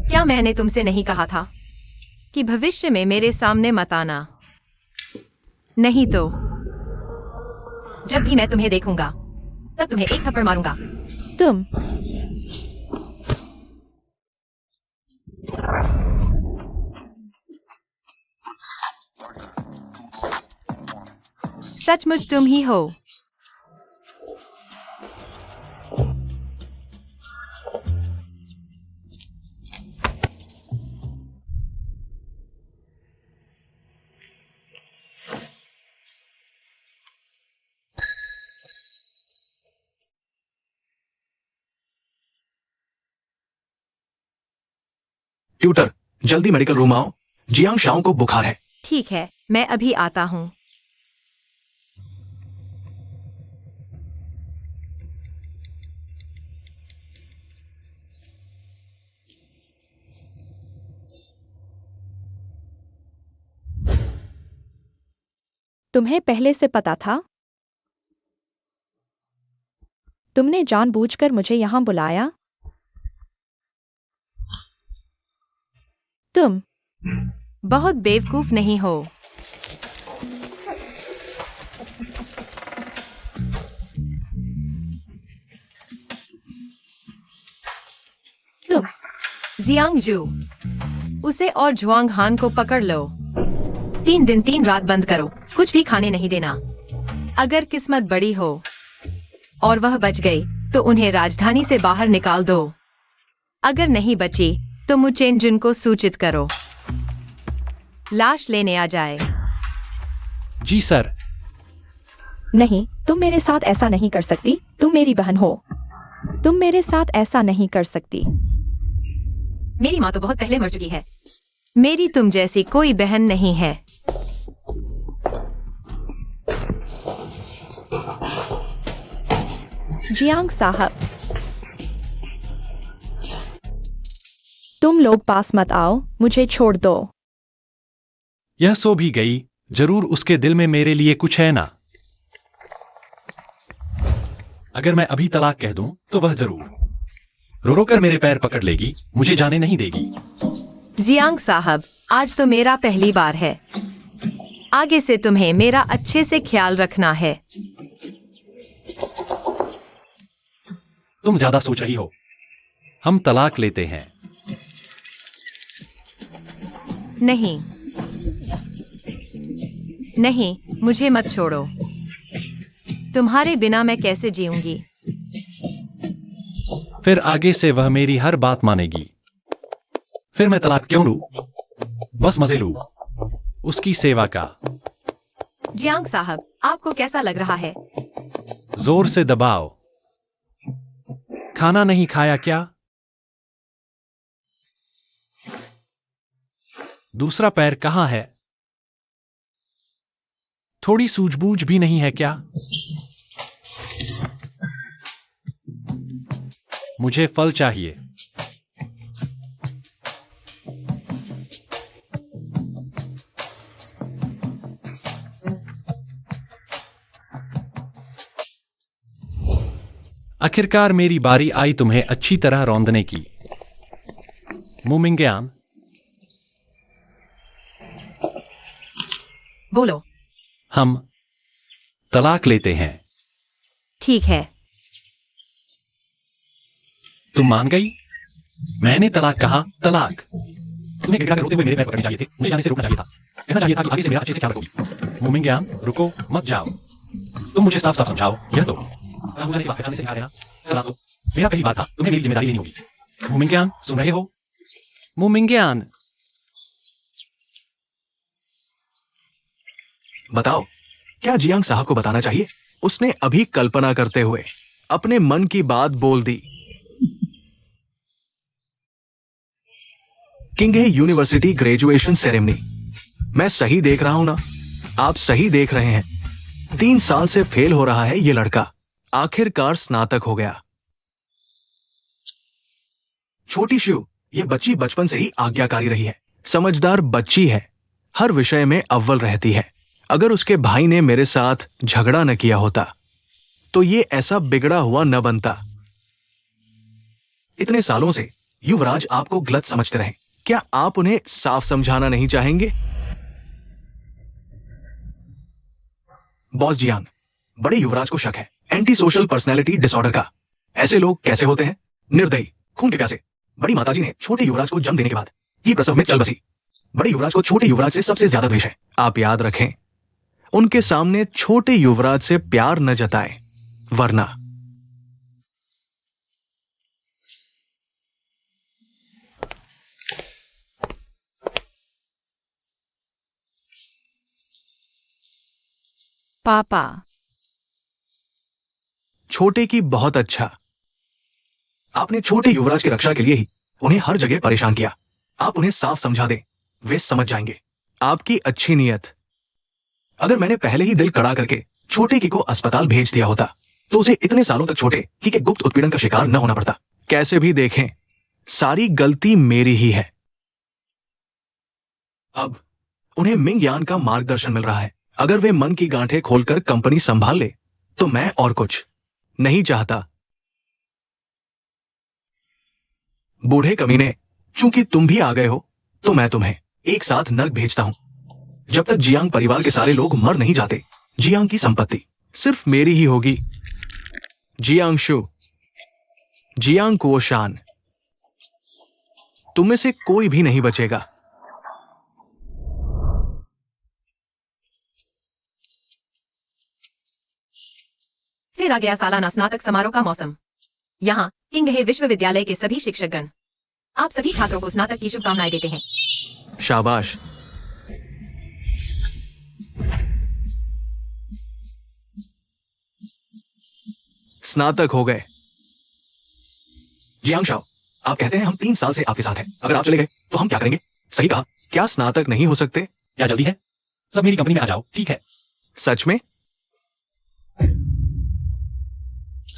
क्या मैंने तुमसे नहीं कहा था कि भविष्य में मेरे सामने मत आना? नहीं तो जब भी मैं तुम्हें देखूंगा तब तुम्हें एक थप्पड़ मारूंगा। तुम सचमुच तुम ही हो। ट्यूटर, जल्दी मेडिकल रूम आओ। जियांग शाओ को बुखार है। ठीक है, मैं अभी आता हूं। तुम्हें पहले से पता था? तुमने जानबूझकर मुझे यहां बुलाया? तुम बहुत बेवकूफ नहीं हो। तुम जियांगजू, उसे और जुआंग हान को पकड़ लो। 3 दिन 3 रात बंद करो, कुछ भी खाने नहीं देना। अगर किस्मत बड़ी हो और वह बच गई तो उन्हें राजधानी से बाहर निकाल दो। अगर नहीं बची तो मु चेनजुन को सूचित करो, लाश लेने आ जाए। जी सर। नहीं, तुम मेरे साथ ऐसा नहीं कर सकती। तुम मेरी बहन हो। तुम मेरे साथ ऐसा नहीं कर सकती। मेरी माँ तो बहुत पहले मर चुकी है। मेरी तुम जैसी कोई बहन नहीं है। जियांग साहब, तुम लोग पास मत आओ, मुझे छोड़ दो। यह सो भी गई, जरूर उसके दिल में मेरे लिए कुछ है ना। अगर मैं अभी तलाक कह दूं तो वह जरूर रो रो कर मेरे पैर पकड़ लेगी, मुझे जाने नहीं देगी। जियांग साहब, आज तो मेरा पहली बार है। आगे से तुम्हें मेरा अच्छे से ख्याल रखना है। तुम ज्यादा सोच रही हो। हम तलाक लेते हैं। नहीं नहीं, मुझे मत छोड़ो। तुम्हारे बिना मैं कैसे जीऊंगी। फिर आगे से वह मेरी हर बात मानेगी। फिर मैं तलाक क्यों लूं? बस मजे लूं उसकी सेवा का। जियांग साहब, आपको कैसा लग रहा है? जोर से दबाओ। खाना नहीं खाया क्या? दूसरा पैर कहाँ है? थोड़ी सूझबूझ भी नहीं है क्या? मुझे फल चाहिए। आखिरकार मेरी बारी आई तुम्हें अच्छी तरह रौंदने की। मुमिंग्यान, बोलो। हम तलाक लेते हैं। ठीक है। तुम मान गई? मैंने तलाक कहा, तलाक। तुम्हें गिड़गिड़ा कर रोते हुए मेरे पैर पकड़ने चाहिए थे, मुझे जाने से रोकना चाहिए था। कहना चाहिए था कि आगे से मेरा अच्छे से ख्याल रखोगी। मुमिंग्यान, रुको, मत जाओ। तुम मुझे साफ साफ समझाओ, यह तो मुझे बात पहचानने से कहा देना। तलाक लो। मेरा पहली बात था, तुम्हें मेरी जिम्मेदारी लेनी होगी। मुमिंग्यान, सुन रहे हो? मुमिंग्यान, बताओ, क्या जियांग साहब को बताना चाहिए? उसने अभी कल्पना करते हुए अपने मन की बात बोल दी। किंगहे यूनिवर्सिटी ग्रेजुएशन सेरेमनी। मैं सही देख रहा हूं ना? आप सही देख रहे हैं। 3 साल से फेल हो रहा है ये लड़का, आखिरकार स्नातक हो गया। छोटी शिव, ये बच्ची बचपन से ही आज्ञाकारी रही है, समझदार बच्ची है, हर विषय में अव्वल रहती है। अगर उसके भाई ने मेरे साथ झगड़ा न किया होता तो ये ऐसा बिगड़ा हुआ न बनता। इतने सालों से युवराज आपको गलत समझते रहे, क्या आप उन्हें साफ समझाना नहीं चाहेंगे? बॉस जियांग, बड़े युवराज को शक है एंटी सोशल पर्सनैलिटी डिसऑर्डर का। ऐसे लोग कैसे होते हैं? निर्दयी, खून के प्यासे। बड़ी माताजी ने छोटे युवराज को जन्म देने के बाद ही प्रसव में चल बसी। बड़े युवराज को छोटे युवराज से सबसे ज्यादा द्वेष है। आप याद रखें, उनके सामने छोटे युवराज से प्यार न जताएं, वरना। पापा। छोटे की बहुत अच्छा। आपने छोटे युवराज की रक्षा के लिए ही उन्हें हर जगह परेशान किया। आप उन्हें साफ समझा दें, वे समझ जाएंगे। आपकी अच्छी नीयत। अगर मैंने पहले ही दिल कड़ा करके छोटे की को अस्पताल भेज दिया होता तो उसे इतने सालों तक छोटे की के गुप्त उत्पीड़न का शिकार न होना पड़ता। कैसे भी देखें, सारी गलती मेरी ही है। अब उन्हें मिंग यान का मार्गदर्शन मिल रहा है। अगर वे मन की गांठें खोलकर कंपनी संभाल ले तो मैं और कुछ नहीं चाहता। बूढ़े कमीने, चूंकि तुम भी आ गए हो तो मैं तुम्हें एक साथ नर्क भेजता हूं। जब तक जियांग परिवार के सारे लोग मर नहीं जाते, जियांग की संपत्ति सिर्फ मेरी ही होगी। जियांग शु, जियांग कुओशान, तुम में से कोई भी नहीं बचेगा। फिर आ गया सालाना स्नातक समारोह का मौसम। यहाँ किंगहे विश्वविद्यालय के सभी शिक्षकगण आप सभी छात्रों को स्नातक की शुभकामनाएं देते हैं। शाबाश। स्नातक हो गए। जियांग शाओ, आप कहते हैं हम 3 साल से आपके साथ हैं, अगर आप चले गए तो हम क्या करेंगे? सही कहा, क्या स्नातक नहीं हो सकते? क्या जल्दी है? सब मेरी कंपनी में आ जाओ, ठीक है? सच में?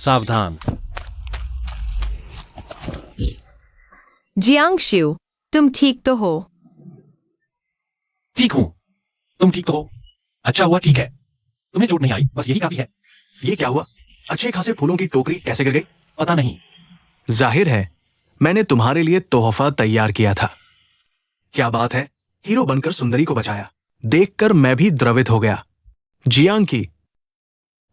सावधान। जियांगशु, तुम ठीक तो हो? ठीक हूं। तुम ठीक तो हो? अच्छा हुआ, ठीक है। तुम्हें चोट नहीं आई, बस यही काफी है। ये क्या हुआ? अच्छे खासे फूलों की टोकरी कैसे गिर गई? पता नहीं। जाहिर है मैंने तुम्हारे लिए तोहफा तैयार किया था। क्या बात है, हीरो बनकर सुंदरी को बचाया। देखकर मैं भी द्रवित हो गया। जियांग की,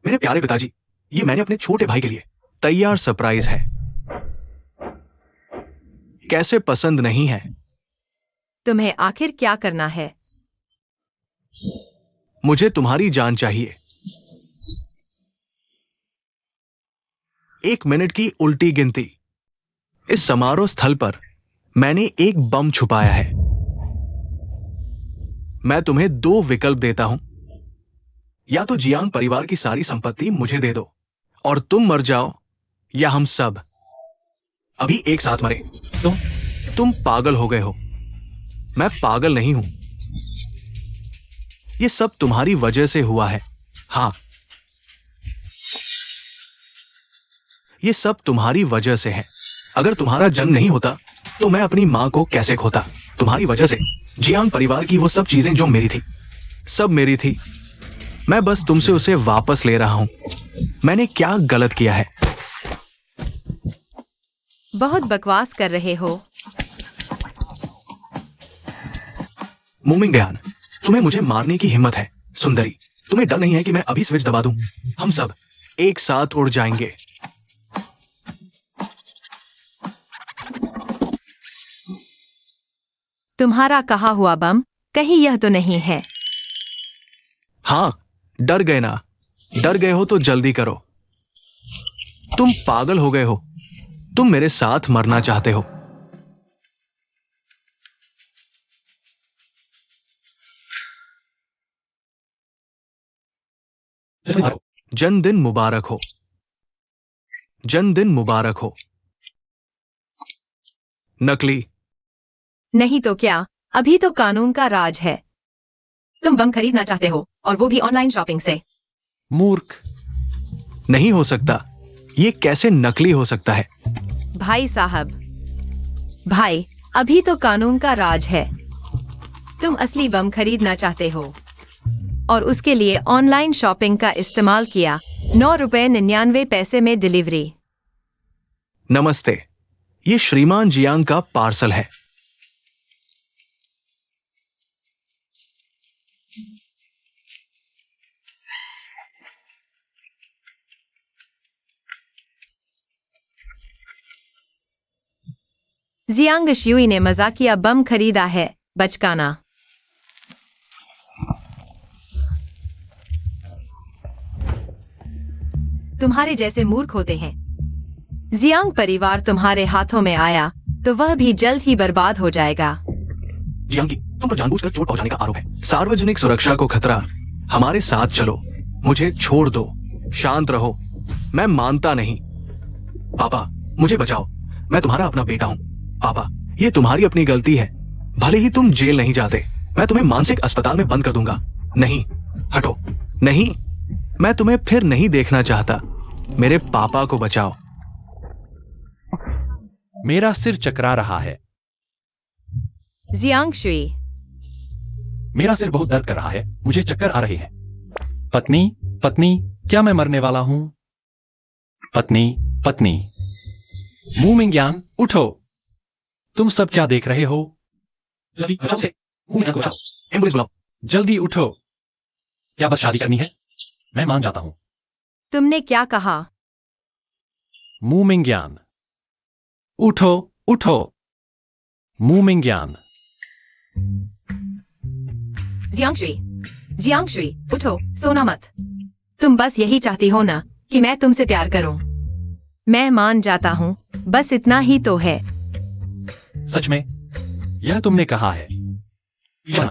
मेरे प्यारे पिताजी, ये मैंने अपने छोटे भाई के लिए तैयार सरप्राइज है। कैसे पसंद नहीं है? तुम्हें आखिर क्या करना है? मुझे तुम्हारी जान चाहिए। 1 मिनट की उल्टी गिनती। इस समारोह स्थल पर मैंने एक बम छुपाया है। मैं तुम्हें 2 विकल्प देता हूं। या तो जियांग परिवार की सारी संपत्ति मुझे दे दो और तुम मर जाओ, या हम सब अभी एक साथ मरे। तुम पागल हो गए हो। मैं पागल नहीं हूं। ये सब तुम्हारी वजह से हुआ है। हां, ये सब तुम्हारी वजह से है। अगर तुम्हारा जन्म नहीं होता तो मैं अपनी मां को कैसे खोता? तुम्हारी वजह से जियांग परिवार की वो सब चीजें जो मेरी थी, सब मेरी थी। मैं बस तुमसे उसे वापस ले रहा हूं। मैंने क्या गलत किया है? बहुत बकवास कर रहे हो। मुमिंगयान, तुम्हें मुझे मारने की हिम्मत है। सुंदरी, तुम्हें डर नहीं है कि मैं अभी स्विच दबा दूं? हम सब एक साथ उड़ जाएंगे। तुम्हारा कहा हुआ बम कहीं यह तो नहीं है? हां, डर गए ना? डर गए हो तो जल्दी करो। तुम पागल हो गए हो। तुम मेरे साथ मरना चाहते हो। जन्मदिन मुबारक हो। जन्मदिन मुबारक हो। नकली। नहीं तो क्या, अभी तो कानून का राज है। तुम बम खरीदना चाहते हो और वो भी ऑनलाइन शॉपिंग से। मूर्ख। नहीं हो सकता। ये कैसे नकली हो सकता है? भाई साहब, भाई, अभी तो कानून का राज है। तुम असली बम खरीदना चाहते हो और उसके लिए ऑनलाइन शॉपिंग का इस्तेमाल किया। 9.99 में डिलीवरी। नमस्ते, ये श्रीमान जियांग का पार्सल है। जियांग श्यूई ने मजाकिया बम खरीदा है। बचकाना। तुम्हारे जैसे मूर्ख होते हैं। जियांग परिवार तुम्हारे हाथों में आया तो वह भी जल्द ही बर्बाद हो जाएगा। जियांग की, तुम पर जानबूझकर चोट पहुंचाने का आरोप है। सार्वजनिक सुरक्षा को खतरा। हमारे साथ चलो। मुझे छोड़ दो। शांत रहो। मैं मानता नहीं। पापा, मुझे बचाओ। मैं तुम्हारा अपना बेटा हूं। पापा, ये तुम्हारी अपनी गलती है। भले ही तुम जेल नहीं जाते, मैं तुम्हें मानसिक अस्पताल में बंद कर दूंगा। नहीं, हटो। नहीं, मैं तुम्हें फिर नहीं देखना चाहता। मेरे पापा को बचाओ। मेरा सिर चकरा रहा है। जियांग श्यूई, मेरा सिर बहुत दर्द कर रहा है। मुझे चक्कर आ रहे हैं। पत्नी, पत्नी, क्या मैं मरने वाला हूं? पत्नी, पत्नी। मुमिंगयान, उठो। तुम सब क्या देख रहे हो? जल्दी बचाओ से। मुमिंगयान को बचाओ। एम्बुलेंस बुलाओ। जल्दी उठो। क्या बस शादी करनी है? मैं मान जाता हूं। तुमने क्या कहा? मुमिंगयान, उठो, उठो। मुमिंगयान, जियांग श्यूई, उठो, सोना मत। तुम बस यही चाहती हो ना कि मैं तुमसे प्यार करूं? मैं मान जाता हूं, बस इतना ही तो है। सच में? यह तुमने कहा है? या